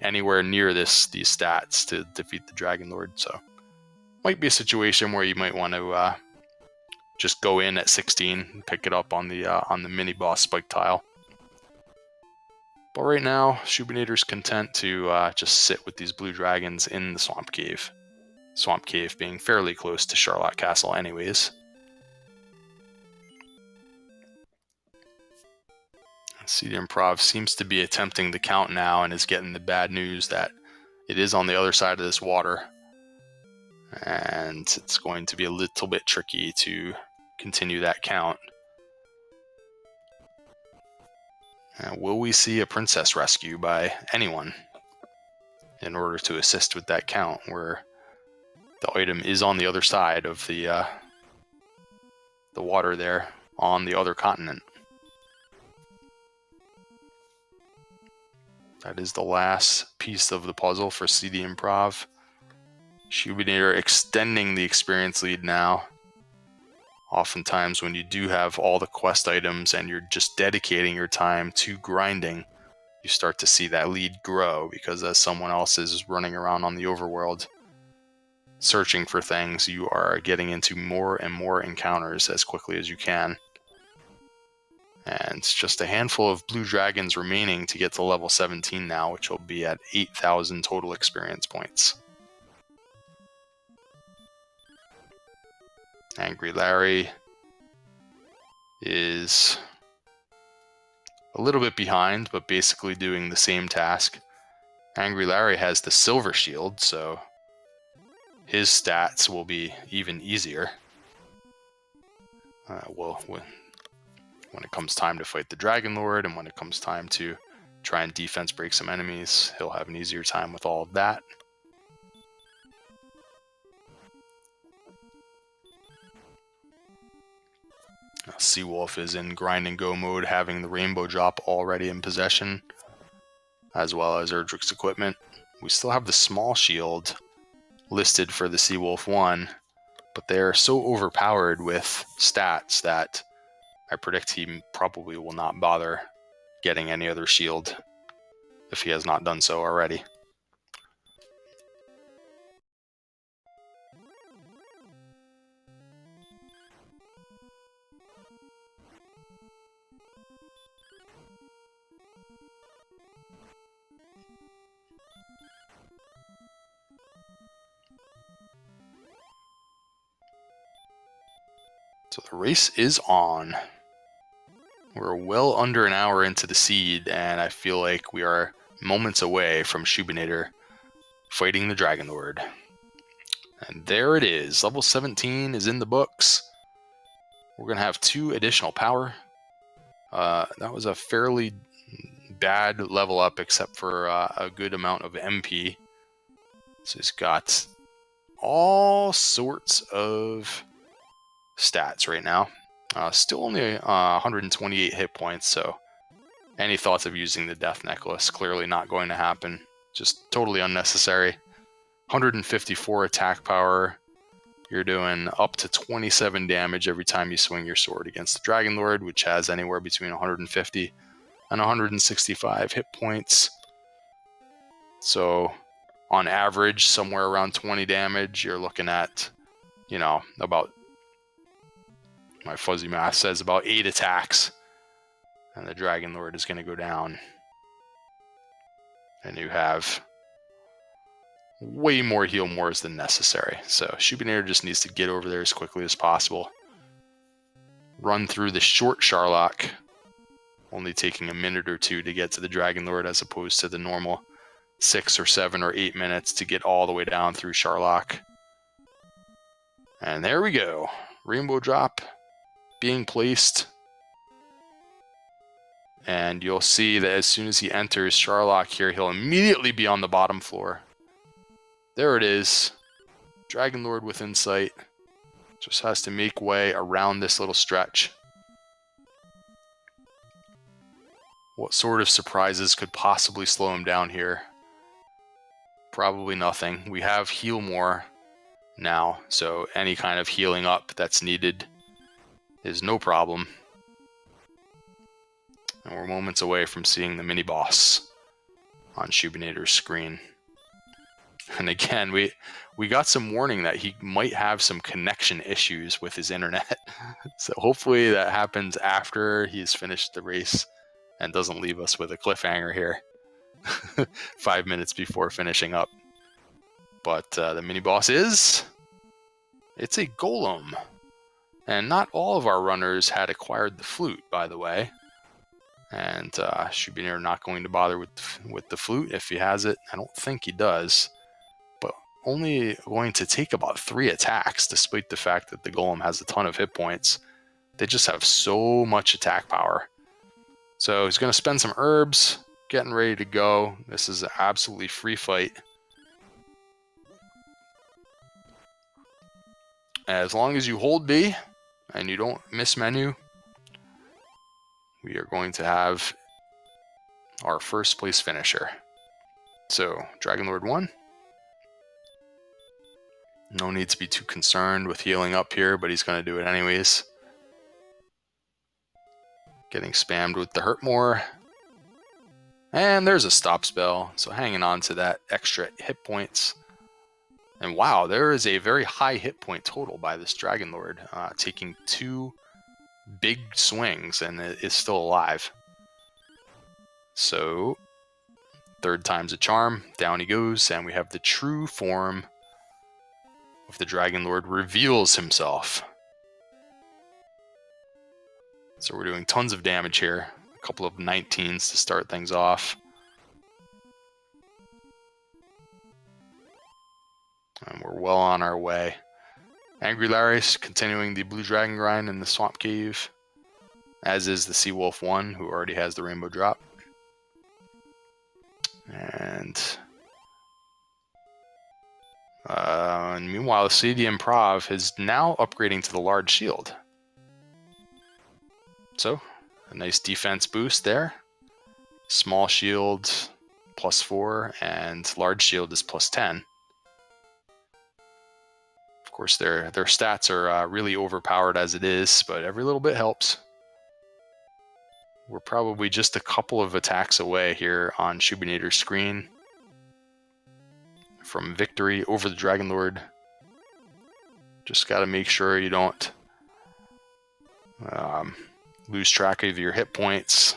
anywhere near these stats to defeat the Dragon Lord. So might be a situation where you might want to just go in at 16 and pick it up on the mini boss spike tile. But right now, Shoobinator's content to just sit with these blue dragons in the Swamp Cave. Swamp Cave being fairly close to Charlotte Castle anyways. cdinprov seems to be attempting the count now and is getting the bad news that it is on the other side of this water. And it's going to be a little bit tricky to continue that count. Will we see a princess rescue by anyone in order to assist with that count, where the item is on the other side of the water there on the other continent? That is the last piece of the puzzle for cdinprov. Shoobinator extending the experience lead now. Oftentimes when you do have all the quest items and you're just dedicating your time to grinding, you start to see that lead grow, because as someone else is running around on the overworld, searching for things, you are getting into more and more encounters as quickly as you can. And it's just a handful of blue dragons remaining to get to level 17 now, which will be at 8,000 total experience points. AngryLarry is a little bit behind, but basically doing the same task. AngryLarry has the silver shield, so his stats will be even easier. When it comes time to fight the Dragon Lord, and when it comes time to try and defense break some enemies, he'll have an easier time with all of that. Seawolf is in grind and go mode, having the rainbow drop already in possession, as well as Erdrick's equipment. We still have the small shield listed for the Seawolf1, but they're so overpowered with stats that I predict he probably will not bother getting any other shield if he has not done so already. So the race is on. We're well under an hour into the seed, and I feel like we are moments away from Shoobinator fighting the Dragon Lord. And there it is. Level 17 is in the books. We're going to have 2 additional power. That was a fairly bad level up, except for a good amount of MP. So he's got all sorts of stats right now. Still only 128 hit points, so any thoughts of using the Death Necklace, clearly not going to happen. Just totally unnecessary. 154 attack power. You're doing up to 27 damage every time you swing your sword against the Dragon Lord, which has anywhere between 150 and 165 hit points. So on average, somewhere around 20 damage, you're looking at, you know, about, my fuzzy math says about 8 attacks, and the Dragon Lord is going to go down. And you have way more heal mores than necessary. So Shoobinator just needs to get over there as quickly as possible. Run through the short Sharlock, only taking a minute or 2 to get to the Dragon Lord, as opposed to the normal 6 or 7 or 8 minutes to get all the way down through Sharlock. And there we go. Rainbow drop being placed, and you'll see that as soon as he enters Sharlock here, he'll immediately be on the bottom floor. There it is. Dragon Lord within sight. Just has to make way around this little stretch. What sort of surprises could possibly slow him down here? Probably nothing. We have heal more now, so any kind of healing up that's needed is no problem. And we're moments away from seeing the mini-boss on Shoobinator's screen. And again, we got some warning that he might have some connection issues with his internet. So hopefully that happens after he's finished the race and doesn't leave us with a cliffhanger here 5 minutes before finishing up. But the mini-boss it's a golem. And not all of our runners had acquired the flute, by the way. And Shoobinator not going to bother with the flute if he has it. I don't think he does. But only going to take about 3 attacks, despite the fact that the golem has a ton of hit points. They just have so much attack power. So he's going to spend some herbs, getting ready to go. This is an absolutely free fight. As long as you hold B and you don't miss menu, we are going to have our first place finisher. So, Dragon Lord 1. No need to be too concerned with healing up here, but he's going to do it anyways. Getting spammed with the hurt more. And there's a stop spell, so hanging on to that extra hit points. And wow, there is a very high hit point total by this Dragon Lord, taking 2 big swings and it is still alive. So, 3rd time's a charm, down he goes, and we have the true form of the Dragon Lord reveals himself. So we're doing tons of damage here. A couple of 19s to start things off. And we're well on our way. AngryLarry's continuing the Blue Dragon grind in the Swamp Cave, as is the theseawolf1, who already has the Rainbow Drop. And meanwhile, the cdinprov is now upgrading to the large shield. So, a nice defense boost there. Small shield +4 and large shield is +10. Of course, their stats are really overpowered as it is, but every little bit helps. We're probably just a couple of attacks away here on Shoobinator's screen from victory over the Dragon Lord. Just got to make sure you don't lose track of your hit points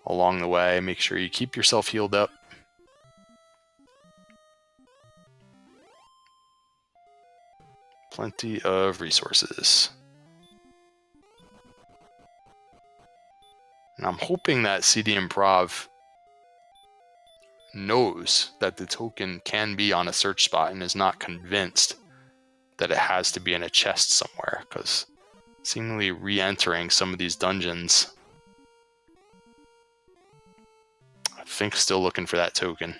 along the way. Make sure you keep yourself healed up. Plenty of resources. And I'm hoping that cdinprov knows that the token can be on a search spot and is not convinced that it has to be in a chest somewhere, because seemingly re-entering some of these dungeons, I think still looking for that token.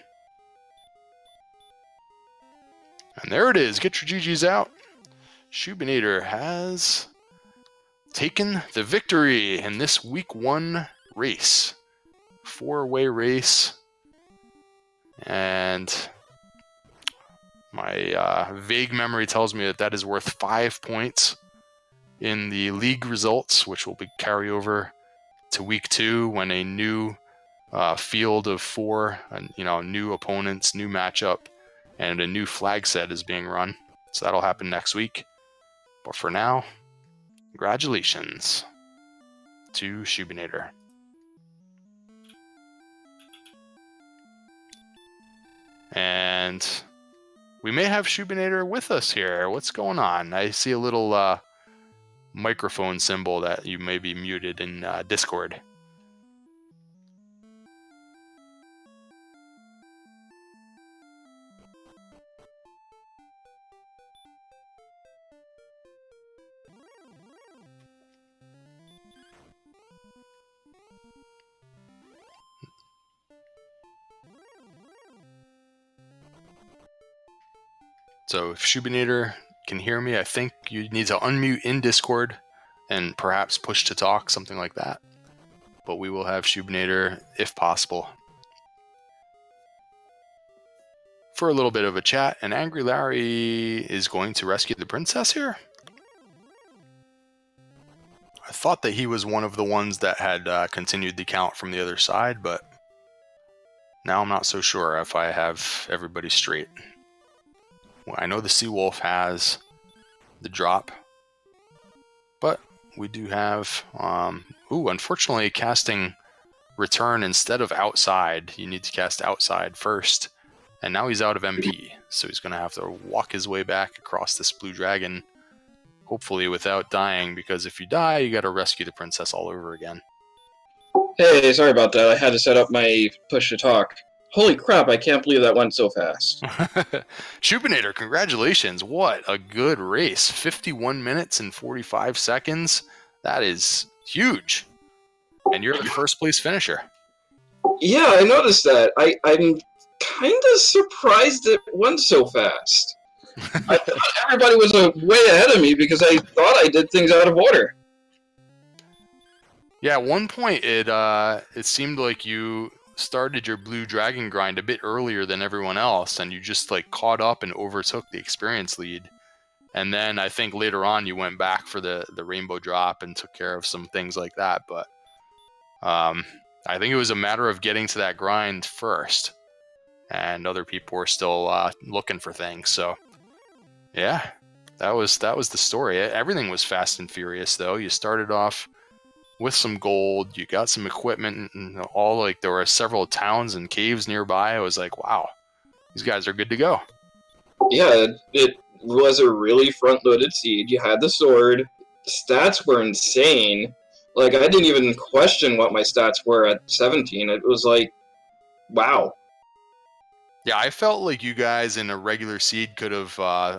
And there it is. Get your GGs out. Shoobinator has taken the victory in this week 1 race. 4-way race. And my vague memory tells me that is worth 5 points in the league results, which will be carry over to week 2 when a new field of 4, new opponents, new matchup, and a new flag set is being run. So that'll happen next week. But for now, congratulations to Shoobinator. And we may have Shoobinator with us here. What's going on? I see a little microphone symbol that you may be muted in Discord. So if Shoobinator can hear me, I think you need to unmute in Discord and perhaps push to talk, something like that. But we will have Shoobinator, if possible, for a little bit of a chat. And AngryLarry is going to rescue the princess here? I thought that he was one of the ones that had continued the count from the other side, but now I'm not so sure if I have everybody straight. Well, I know the Seawolf has the drop, but we do have, unfortunately, casting return instead of outside. You need to cast outside first, and now he's out of MP, so he's going to have to walk his way back across this blue dragon, hopefully without dying, because if you die, you got to rescue the princess all over again. Hey, sorry about that. I had to set up my push to talk. Holy crap, I can't believe that went so fast. Shoobinator, congratulations. What a good race. 51 minutes and 45 seconds. That is huge. And you're the first place finisher. Yeah, I noticed that. I'm kind of surprised it went so fast. I thought everybody was way ahead of me because I thought I did things out of order. Yeah, at one point it seemed like you started your blue dragon grind a bit earlier than everyone else, and you just like caught up and overtook the experience lead. And then I think later on you went back for the rainbow drop and took care of some things like that. But I think it was a matter of getting to that grind first. and other people were still looking for things. So yeah, that was the story. Everything was fast and furious, though. You started off with some gold, you got some equipment, and all, like, there were several towns and caves nearby. I was like, wow, these guys are good to go. Yeah, it was a really front-loaded seed. You had the sword. The stats were insane. Like, I didn't even question what my stats were at 17. It was like, wow. Yeah, I felt like you guys in a regular seed could have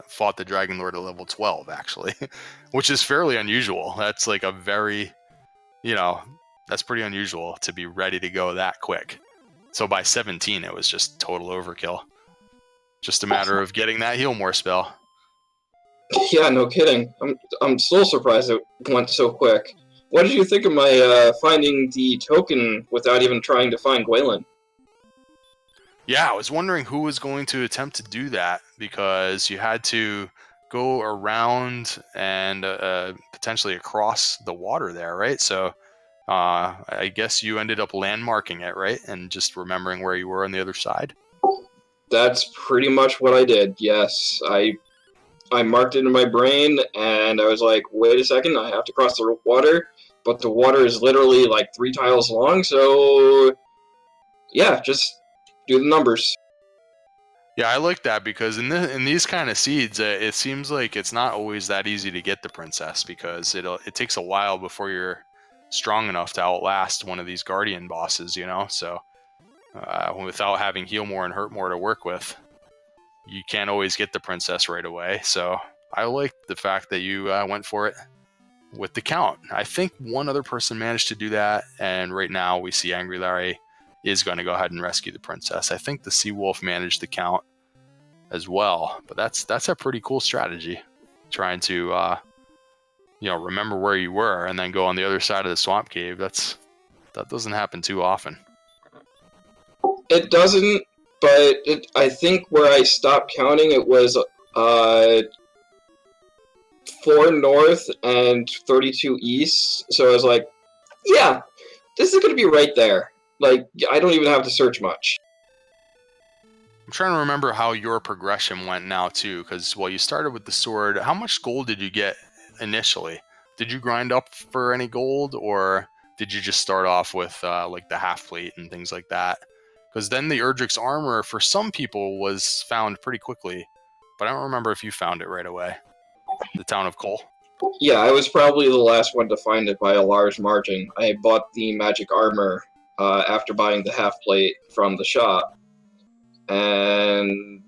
fought the Dragon Lord at level 12, actually, which is fairly unusual. That's like a very, that's pretty unusual to be ready to go that quick. So by 17, it was just total overkill. Just a matter of getting that heal more spell. Yeah, no kidding. I'm so surprised it went so quick. What did you think of my finding the token without even trying to find Gwaylen? Yeah, I was wondering who was going to attempt to do that, because you had to go around and potentially across the water there, right? So I guess you ended up landmarking it, right? And just remembering where you were on the other side. That's pretty much what I did, yes. I marked it in my brain, and I was like, wait a second, I have to cross the water, but the water is literally like 3 tiles long, so yeah, just do the numbers. Yeah, I like that, because in these kind of seeds, it seems like it's not always that easy to get the princess, because it takes a while before you're strong enough to outlast one of these guardian bosses, so without having heal more and hurt more to work with, you can't always get the princess right away. So I like the fact that you went for it with the count. I think one other person managed to do that, and right now we see AngryLarry is going to go ahead and rescue the princess. I think the Sea Wolf managed the count as well, but that's a pretty cool strategy, trying to remember where you were and then go on the other side of the swamp cave. That doesn't happen too often. It doesn't, but I think where I stopped counting, it was 4 north and 32 east. So I was like, yeah, this is going to be right there. Like, I don't even have to search much. I'm trying to remember how your progression went now, too, because, you started with the sword. How much gold did you get initially? Did you grind up for any gold, or did you just start off with, like, the half plate and things like that? Because then the Erdrick's armor, for some people, was found pretty quickly, but I don't remember if you found it right away. The town of Cole. Yeah, I was probably the last one to find it by a large margin. I bought the magic armor after buying the half plate from the shop, and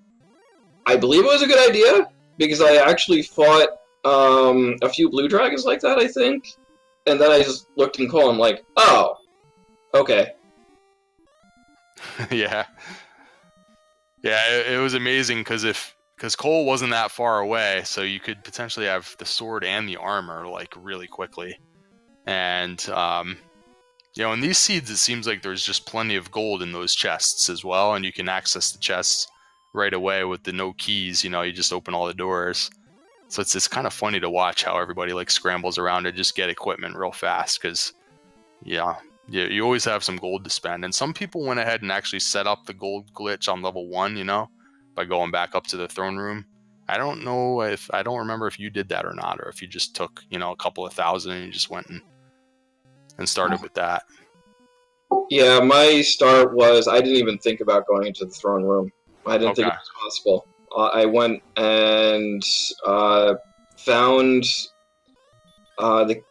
I believe it was a good idea, because I actually fought a few blue dragons like that, I think, and then I just looked in Cole and I'm like, oh, okay. Yeah, it was amazing, because Cole wasn't that far away, so you could potentially have the sword and the armor like really quickly. And in these seeds, it seems like there's just plenty of gold in those chests as well, and you can access the chests right away with the no keys. You just open all the doors. So it's kind of funny to watch how everybody like scrambles around to just get equipment real fast, because you always have some gold to spend. And some people went ahead and actually set up the gold glitch on level 1, by going back up to the throne room. I don't remember if you did that or not, or if you just took, a couple of thousand and you just went and started with that. Yeah, my start was, I didn't even think about going into the throne room. I didn't think it was possible. I went and found the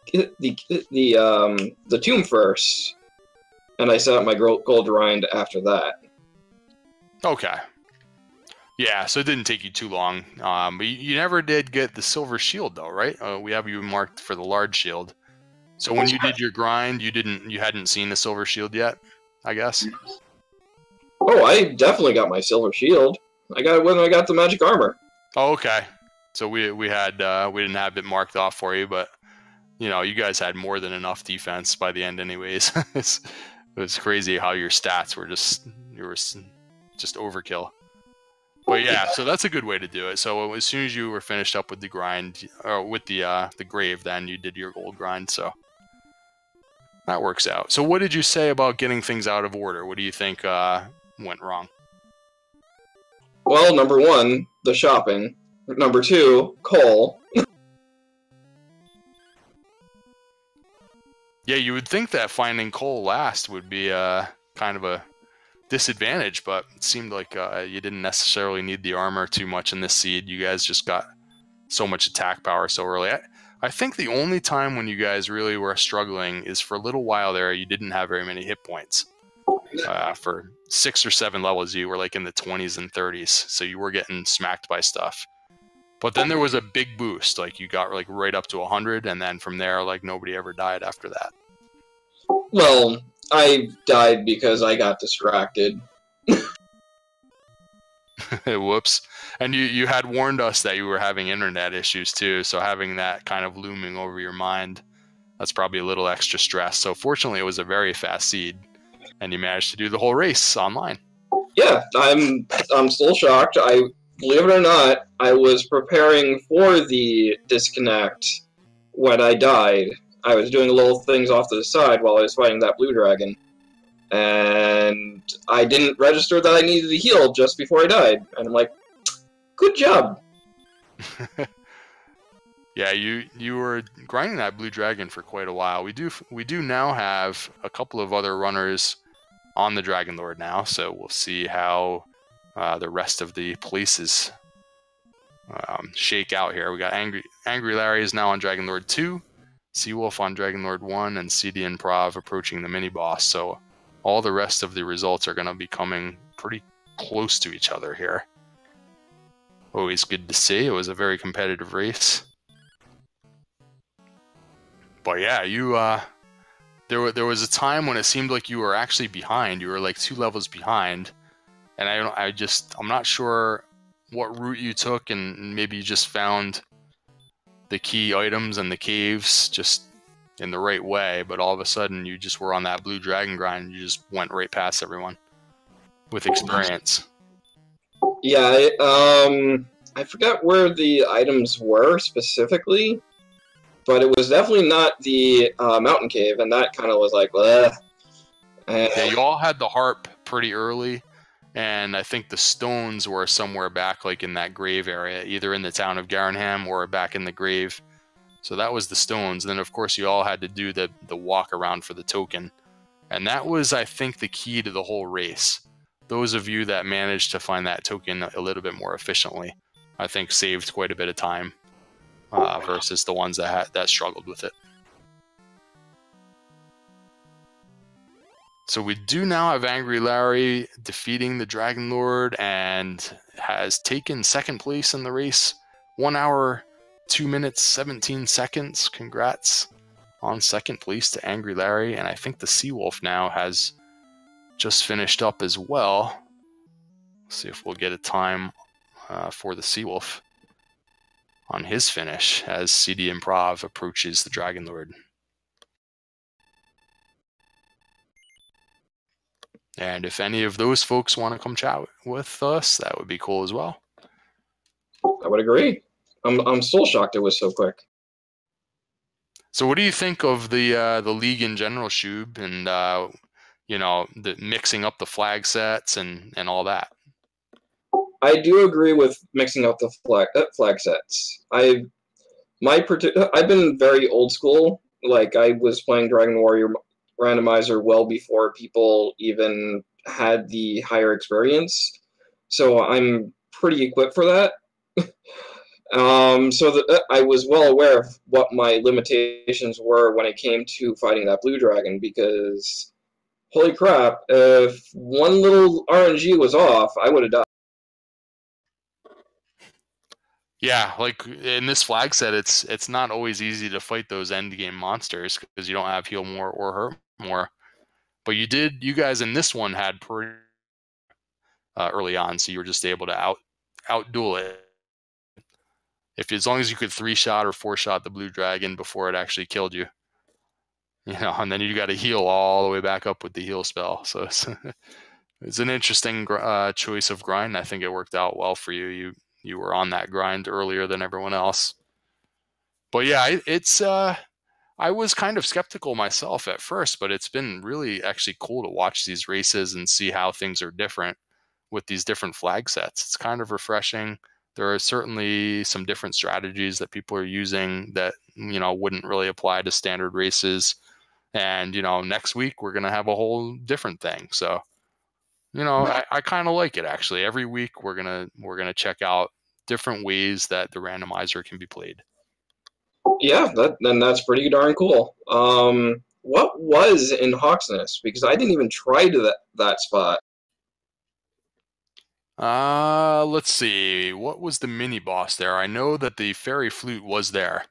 tomb first, and I set up my gold grind after that. Okay. Yeah, so it didn't take you too long. But you never did get the silver shield, though, right? We have you marked for the large shield. So when you did your grind, you hadn't seen the silver shield yet, I guess? Oh, I definitely got my silver shield. I got it when I got the magic armor. Oh, okay. So we didn't have it marked off for you, but you guys had more than enough defense by the end, anyways. It was crazy how your stats were just overkill. But yeah, so that's a good way to do it. So as soon as you were finished up with the grind, or with the grave, then you did your gold grind. So that works out. So what did you say about getting things out of order? What do you think went wrong? Well, number one, the shopping. Number two, coal. Yeah, you would think that finding coal last would be kind of a disadvantage, but it seemed like you didn't necessarily need the armor too much in this seed. You guys just got so much attack power so early. I think the only time when you guys really were struggling is for a little while there, you didn't have very many hit points. For 6 or 7 levels, you were like in the 20s and 30s, so you were getting smacked by stuff. But then there was a big boost, like you got like right up to 100, and then from there, like nobody ever died after that. Well, I died because I got distracted. Whoops. And you had warned us that you were having internet issues too, so having that kind of looming over your mind, that's probably a little extra stress. So fortunately, it was a very fast seed, and you managed to do the whole race online. Yeah, I'm still shocked. Believe it or not, I was preparing for the disconnect when I died. I was doing little things off to the side while I was fighting that blue dragon. And I didn't register that I needed to heal just before I died. And I'm like, good job. Yeah, you were grinding that blue dragon for quite a while. We do now have a couple of other runners on the Dragon Lord now, so we'll see how the rest of the polices shake out here. We got AngryLarry is now on Dragon Lord 2, Seawolf on Dragon Lord 1, and cdinprov approaching the mini boss. So all the rest of the results are going to be coming pretty close to each other here. Always good to see. It was a very competitive race. But yeah, you there was a time when it seemed like you were actually behind. You were like 2 levels behind, and I'm not sure what route you took, and maybe you just found the key items and the caves just in the right way, but all of a sudden you just were on that blue dragon grind and you just went right past everyone with experience. Yeah, I forgot where the items were specifically, but it was definitely not the mountain cave, and that kind of was like, bleh. Yeah, you all had the harp pretty early, and I think the stones were somewhere back like in that grave area, either in the town of Garenham or back in the grave. So that was the stones. And then of course you all had to do the walk around for the token. And that was, I think, the key to the whole race. Those of you that managed to find that token a little bit more efficiently, I think saved quite a bit of time versus the ones that struggled with it. So we do now have AngryLarry defeating the Dragon Lord and has taken second place in the race. 1 hour, 2 minutes, 17 seconds. Congrats on second place to AngryLarry. And I think the Seawolf now has just finished up as well. Let's see if we'll get a time for the Seawolf on his finish as cdinprov approaches the Dragon Lord. And if any of those folks want to come chat with us, that would be cool as well. I would agree. I'm still shocked it was so quick. So what do you think of the league in general, Shoob, and you know, the mixing up the flag sets and all that? I do agree with mixing up the flag sets. I've been very old school. Like, I was playing Dragon Warrior Randomizer well before people even had the higher experience, so I'm pretty equipped for that. I was well aware of what my limitations were when it came to fighting that blue dragon, because holy crap, if one little RNG was off, I would have died. Yeah, like in this flag set, it's not always easy to fight those end game monsters because you don't have heal more or hurt more. But you guys in this one had pretty early on, so you were just able to out-duel it. As long as you could 3-shot or 4-shot the blue dragon before it actually killed you, you know, and then you got to heal all the way back up with the heal spell. So it's an interesting choice of grind. I think it worked out well for you. You were on that grind earlier than everyone else. But yeah, I was kind of skeptical myself at first, but it's been really actually cool to watch these races and see how things are different with these different flag sets. It's kind of refreshing. There are certainly some different strategies that people are using that, wouldn't really apply to standard races. And, next week we're going to have a whole different thing. So, I kind of like it, actually. Every week we're going to check out different ways that the randomizer can be played. Yeah, that's pretty darn cool. What was in Hawksness? Because I didn't even try to that spot. Let's see. What was the mini boss there? I know that the fairy flute was there,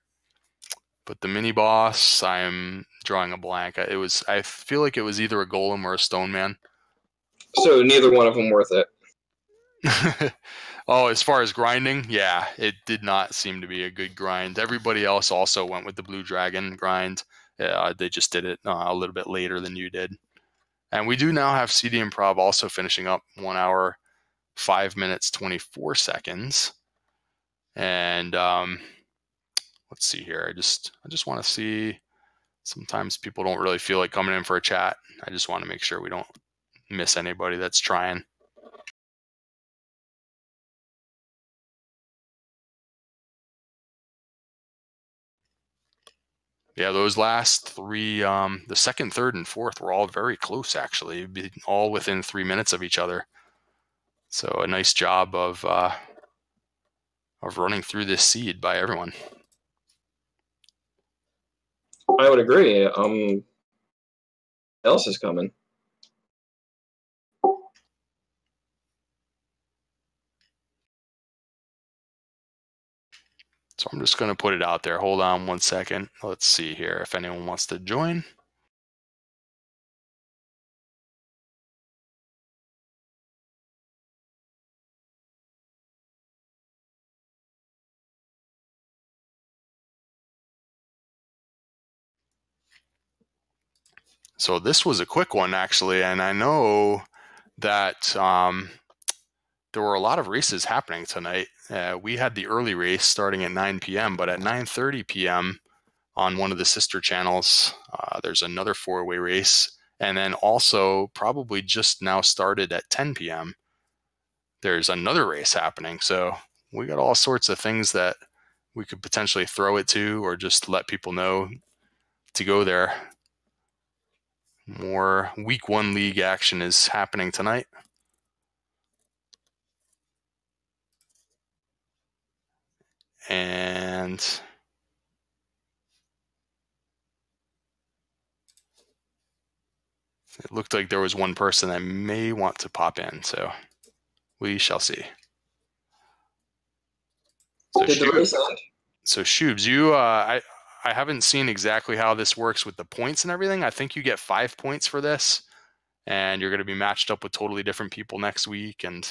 but the mini boss, I'm drawing a blank. I feel like it was either a golem or a stone man. So neither one of them worth it. Oh, as far as grinding, yeah, it did not seem to be a good grind. Everybody else also went with the blue dragon grind. They just did it a little bit later than you did. And we do now have cdinprov also finishing up 1 hour, 5 minutes, 24 seconds. And let's see here. I just want to see. Sometimes people don't really feel like coming in for a chat. I just want to make sure we don't miss anybody that's trying. Yeah, those last three, the second, third, and fourth were all very close, actually, all within 3 minutes of each other. So a nice job of running through this seed by everyone. I would agree. Else is coming. So I'm just going to put it out there. Hold on 1 second. Let's see here if anyone wants to join. So this was a quick one, actually, and I know that there were a lot of races happening tonight. We had the early race starting at 9 p.m., but at 9:30 p.m. on one of the sister channels, there's another 4-way race. And then also probably just now started at 10 p.m. there's another race happening. So we got all sorts of things that we could potentially throw it to or just let people know to go there. More week 1 league action is happening tonight. And it looked like there was one person that may want to pop in, so we shall see. So Shoobs, you, I haven't seen exactly how this works with the points and everything. I think you get 5 points for this, and you're going to be matched up with totally different people next week, and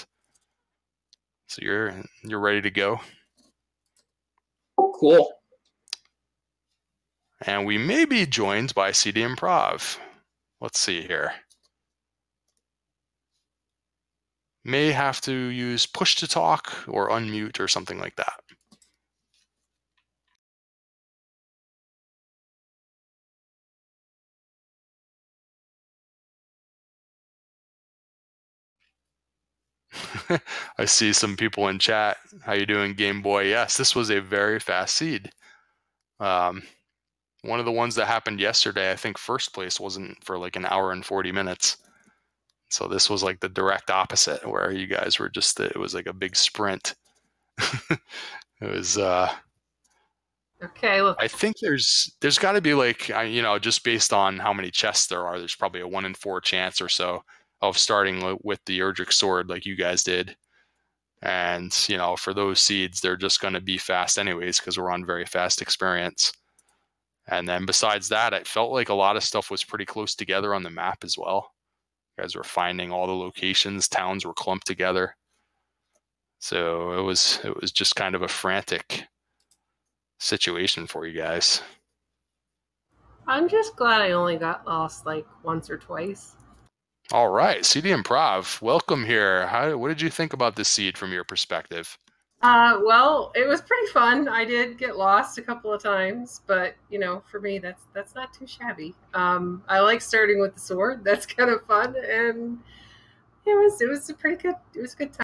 so you're ready to go. Cool. And we may be joined by cdinprov. Let's see here. May have to use push to talk or unmute or something like that. I see some people in chat. How you doing, Game Boy? Yes, this was a very fast seed. One of the ones that happened yesterday, I think first place wasn't for like 1 hour and 40 minutes. So this was like the direct opposite, where you guys were just, it was like a big sprint. It was, okay, look. I think there's got to be like, just based on how many chests there are, there's probably a 1 in 4 chance or so of starting with the Erdrick sword like you guys did. And, for those seeds, they're just going to be fast anyways because we're on very fast experience. And then besides that, it felt like a lot of stuff was pretty close together on the map as well. You guys were finding all the locations, towns were clumped together. So it was just kind of a frantic situation for you guys. I'm just glad I only got lost like once or twice. All right, cdinprov, welcome here. What did you think about this seed from your perspective? Well, it was pretty fun. I did get lost a couple of times, but for me, that's not too shabby. I like starting with the sword. That's kind of fun, and It was a pretty good. It was a good time.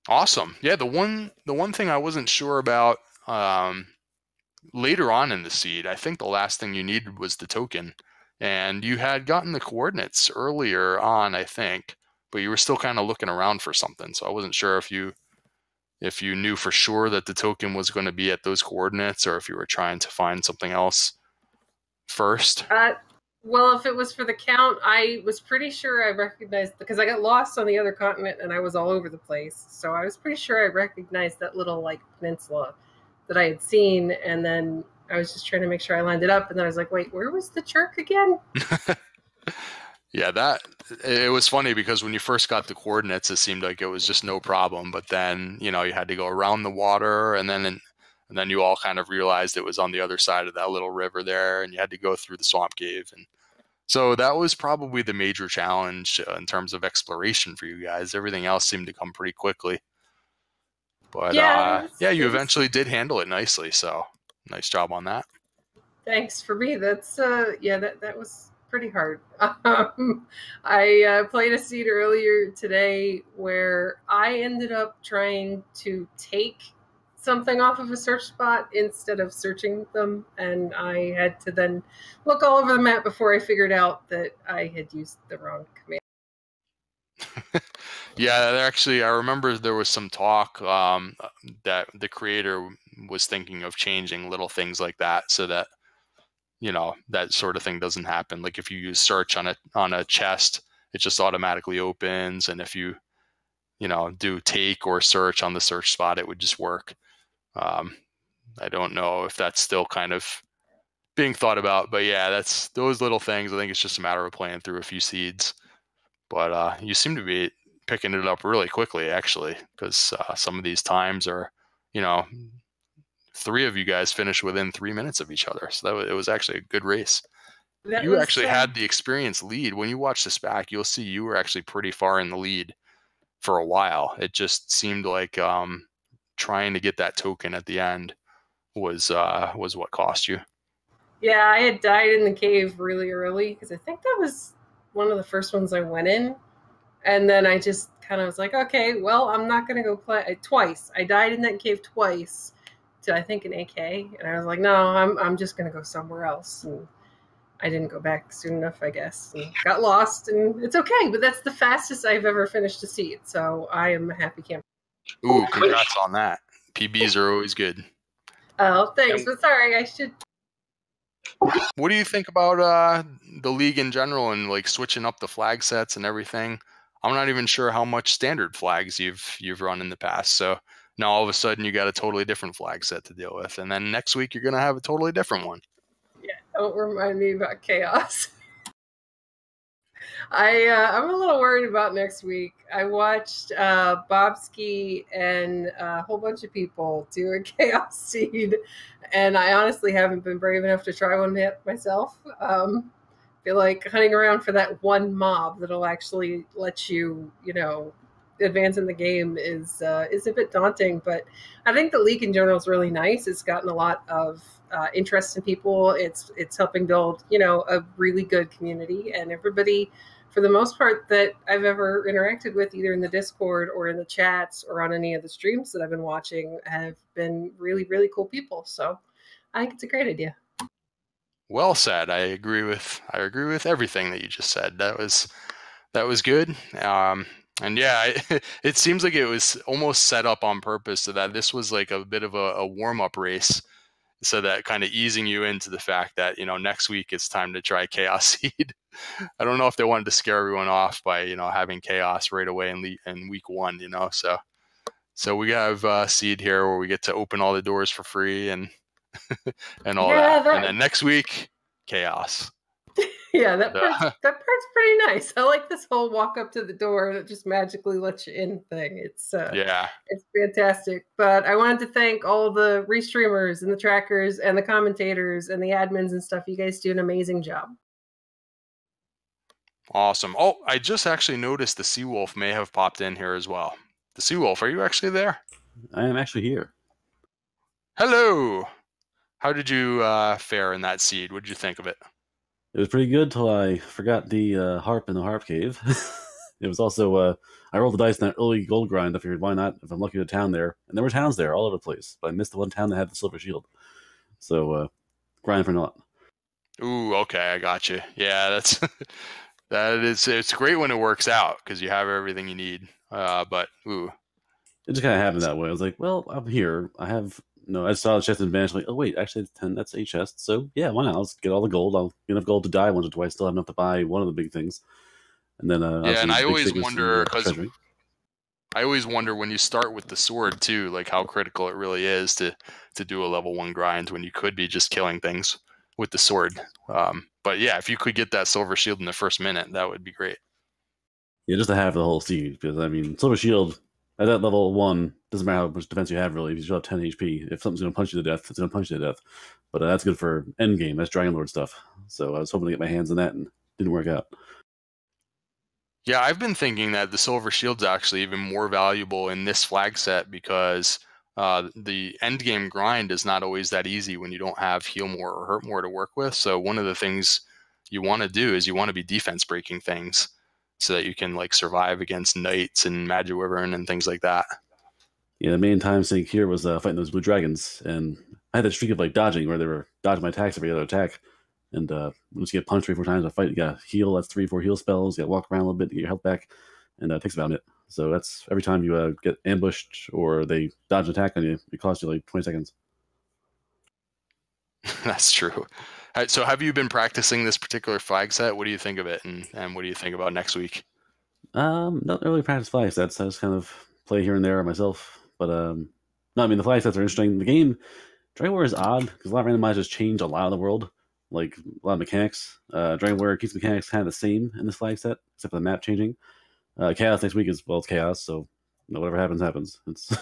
Awesome. Yeah, the one thing I wasn't sure about later on in the seed, I think the last thing you needed was the token, and you had gotten the coordinates earlier on, I think, but you were still kind of looking around for something. So I wasn't sure if you knew for sure that the token was going to be at those coordinates, or if you were trying to find something else first. Well, if it was for the count, I was pretty sure I recognized, because I got lost on the other continent and I was all over the place. So I was pretty sure I recognized that little like peninsula that I had seen, and then I was just trying to make sure I lined it up, and then I was like, wait, where was the church again? Yeah, it was funny because when you first got the coordinates, it seemed like it was just no problem. But then, you had to go around the water, and then you all kind of realized it was on the other side of that little river there, and you had to go through the swamp cave. And so that was probably the major challenge in terms of exploration for you guys. Everything else seemed to come pretty quickly. But you eventually did handle it nicely. So nice job on that. Thanks. For me, that's that was pretty hard. I played a seed earlier today where I ended up trying to take something off of a search spot instead of searching them, and I had to then look all over the map before I figured out that I had used the wrong command. Yeah, actually, I remember there was some talk that the creator was thinking of changing little things like that so that that sort of thing doesn't happen. Like if you use search on a chest, it just automatically opens, and if you do take or search on the search spot, it would just work. I don't know if that's still kind of being thought about, but yeah, that's those little things. I think it's just a matter of playing through a few seeds. But you seem to be picking it up really quickly, actually, because some of these times are, 3 of you guys finished within 3 minutes of each other. So it was actually a good race. You actually had the experienced lead. When you watch this back, you'll see you were actually pretty far in the lead for a while. It just seemed like trying to get that token at the end was what cost you. Yeah, I had died in the cave really early because I think that was one of the first ones I went in. And then I just kind of was like, okay, well, I'm not going to go play twice. I died in that cave twice to, I think, an AK. And I was like, no, I'm just going to go somewhere else. And I didn't go back soon enough, I guess. And got lost, and it's okay. But that's the fastest I've ever finished a seed. So I am a happy camper. Ooh, congrats on that. PBs are always good. Oh, thanks. But sorry, I should... What do you think about the league in general and like switching up the flag sets and everything? I'm not even sure how much standard flags you've run in the past. So now all of a sudden you got a totally different flag set to deal with, and then next week you're gonna have a totally different one. Yeah, don't remind me about chaos. I'm a little worried about next week. I watched Bobski and a whole bunch of people do a chaos seed, and I honestly haven't been brave enough to try one yet myself. Feel like hunting around for that one mob that'll actually let you, advance in the game is a bit daunting. But I think the league in general is really nice. It's gotten a lot of interest in people. It's helping build, a really good community, and everybody, for the most part, that I've ever interacted with, either in the Discord or in the chats or on any of the streams that I've been watching, have been really, really cool people. So I think it's a great idea. Well said. I agree with everything that you just said. That was good. And yeah, it seems like it was almost set up on purpose so that this was like a bit of a warm-up race, so that kind of easing you into the fact that, next week it's time to try Chaos Seed. I don't know if they wanted to scare everyone off by, having Chaos right away in week 1, So we have Seed here where we get to open all the doors for free and and all that. And then next week, Chaos. Yeah, that part's pretty nice. I like this whole walk up to the door and it just magically lets you in thing. It's fantastic. But I wanted to thank all the restreamers and the trackers and the commentators and the admins and stuff. You guys do an amazing job. Awesome. Oh, I just actually noticed the Seawolf may have popped in here as well. The Seawolf, are you actually there? I am actually here. Hello. How did you fare in that seed? What did you think of it? It was pretty good till I forgot the harp in the harp cave. it was also I rolled the dice in that early gold grind. I figured, why not? If I'm lucky to town there, and there were towns there all over the place, but I missed the one town that had the silver shield. So grind for naught. Ooh, okay, I got you. Yeah, that's it's great when it works out because you have everything you need. But ooh, it just kind of happened that way. I was like, well, I'm here. I have I saw the chest advantage. Like, oh wait, actually it's 10. That's 8 chests. So yeah, why not? Let's get all the gold. I'll get enough gold to die once or twice. Still have enough to buy one of the big things. And then yeah, and I always wonder because I always wonder when you start with the sword too, like how critical it really is to do a level 1 grind when you could be just killing things with the sword. But yeah, if you could get that silver shield in the first minute, that would be great. Yeah, just to have the whole siege, because I mean, silver shield at that level 1 doesn't matter how much defense you have really. If you still have 10 HP, if something's going to punch you to death, it's going to punch you to death. But that's good for end game. That's Dragon Lord stuff. So I was hoping to get my hands on that, and it didn't work out. Yeah, I've been thinking that the silver shield's actually even more valuable in this flag set because the end game grind is not always that easy when you don't have heal more or hurt more to work with. So one of the things you want to do is you want to be defense breaking things so that you can like survive against knights and magic wyvern and things like that. Yeah, the main time sink here was fighting those blue dragons, and I had that streak of like dodging where they were dodging my attacks every other attack. And once you get punched 3 or 4 times in a fight, you got to heal. That's 3 or 4 heal spells. You got to walk around a little bit to get your health back, and it takes about a minute. So that's every time you get ambushed or they dodge an attack on you, it costs you like 20 seconds. That's true. So have you been practicing this particular flag set? What do you think of it, and what do you think about next week? Not really practice flag sets. I just kind of play here and there myself. But no, I mean the flag sets are interesting. The game Dragon Warrior is odd because a lot of randomizers change a lot of the world. Like a lot of mechanics. Dragon Warrior keeps mechanics kind of the same in this flag set, except for the map changing. Chaos next week is, well, it's Chaos, so whatever happens, happens. It's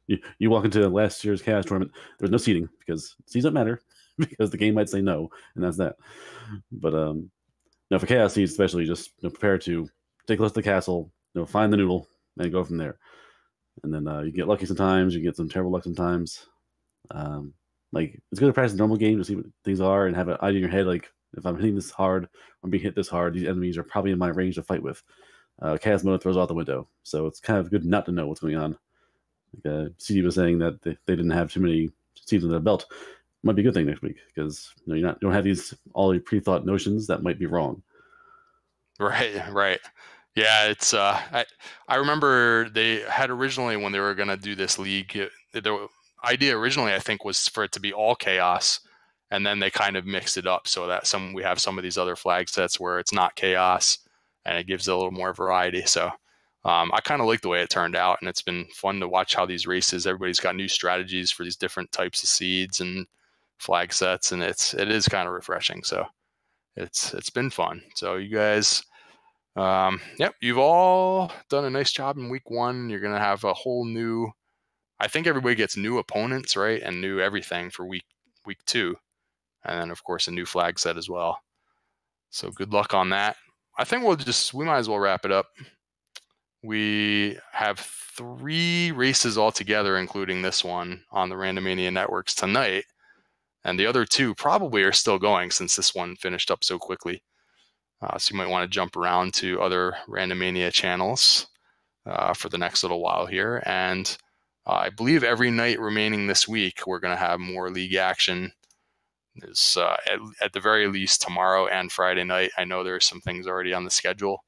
you walk into last year's Chaos tournament, there's no seeding because seeds don't matter because the game might say no, and that's that. But for Chaos seeds especially, just prepare to take a look at the castle, find the noodle, and go from there. And then you get lucky sometimes, you get some terrible luck sometimes. Like it's good to practice the normal game to see what things are and have an idea in your head. Like if I'm hitting this hard, I'm being hit this hard. These enemies are probably in my range to fight with. Chaos mode throws out the window, so it's kind of good not to know what's going on. Like CD was saying that they didn't have too many seeds in their belt. Might be a good thing next week because you don't have these all your pre-thought notions that might be wrong. Right. Yeah, it's I remember they had originally when they were going to do this league, the idea originally I think was for it to be all chaos, and then they kind of mixed it up so that we have some of these other flag sets where it's not chaos and it gives it a little more variety. So I kind of like the way it turned out, and it's been fun to watch how these races, everybody's got new strategies for these different types of seeds and flag sets, and it is kind of refreshing. So it's been fun. So you guys, you've all done a nice job in week 1. You're going to have a whole new, I think everybody gets new opponents, right? And new everything for week 2. And then of course a new flag set as well. So good luck on that. I think we might as well wrap it up. We have 3 races altogether, including this one on the Randomania networks tonight. And the other 2 probably are still going since this one finished up so quickly. So you might want to jump around to other Randomania channels for the next little while here. And I believe every night remaining this week, we're going to have more league action. There's at the very least tomorrow and Friday night. I know there's some things already on the schedule.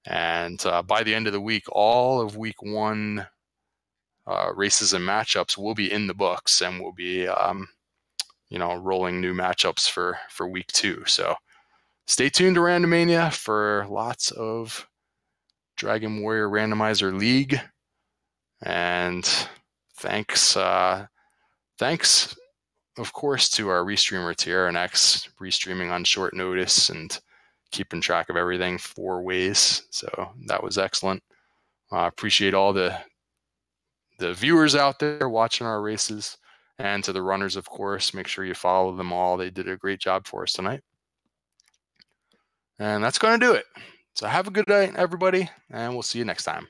And by the end of the week, all of week 1 races and matchups will be in the books, and we'll be rolling new matchups for week 2. So stay tuned to Randomania for lots of Dragon Warrior Randomizer League. And thanks, of course, to our restreamer TRNX, restreaming on short notice and keeping track of everything 4 ways. So that was excellent. Appreciate all the viewers out there watching our races, and to the runners, of course. Make sure you follow them all. They did a great job for us tonight. And that's going to do it. So have a good night, everybody, and we'll see you next time.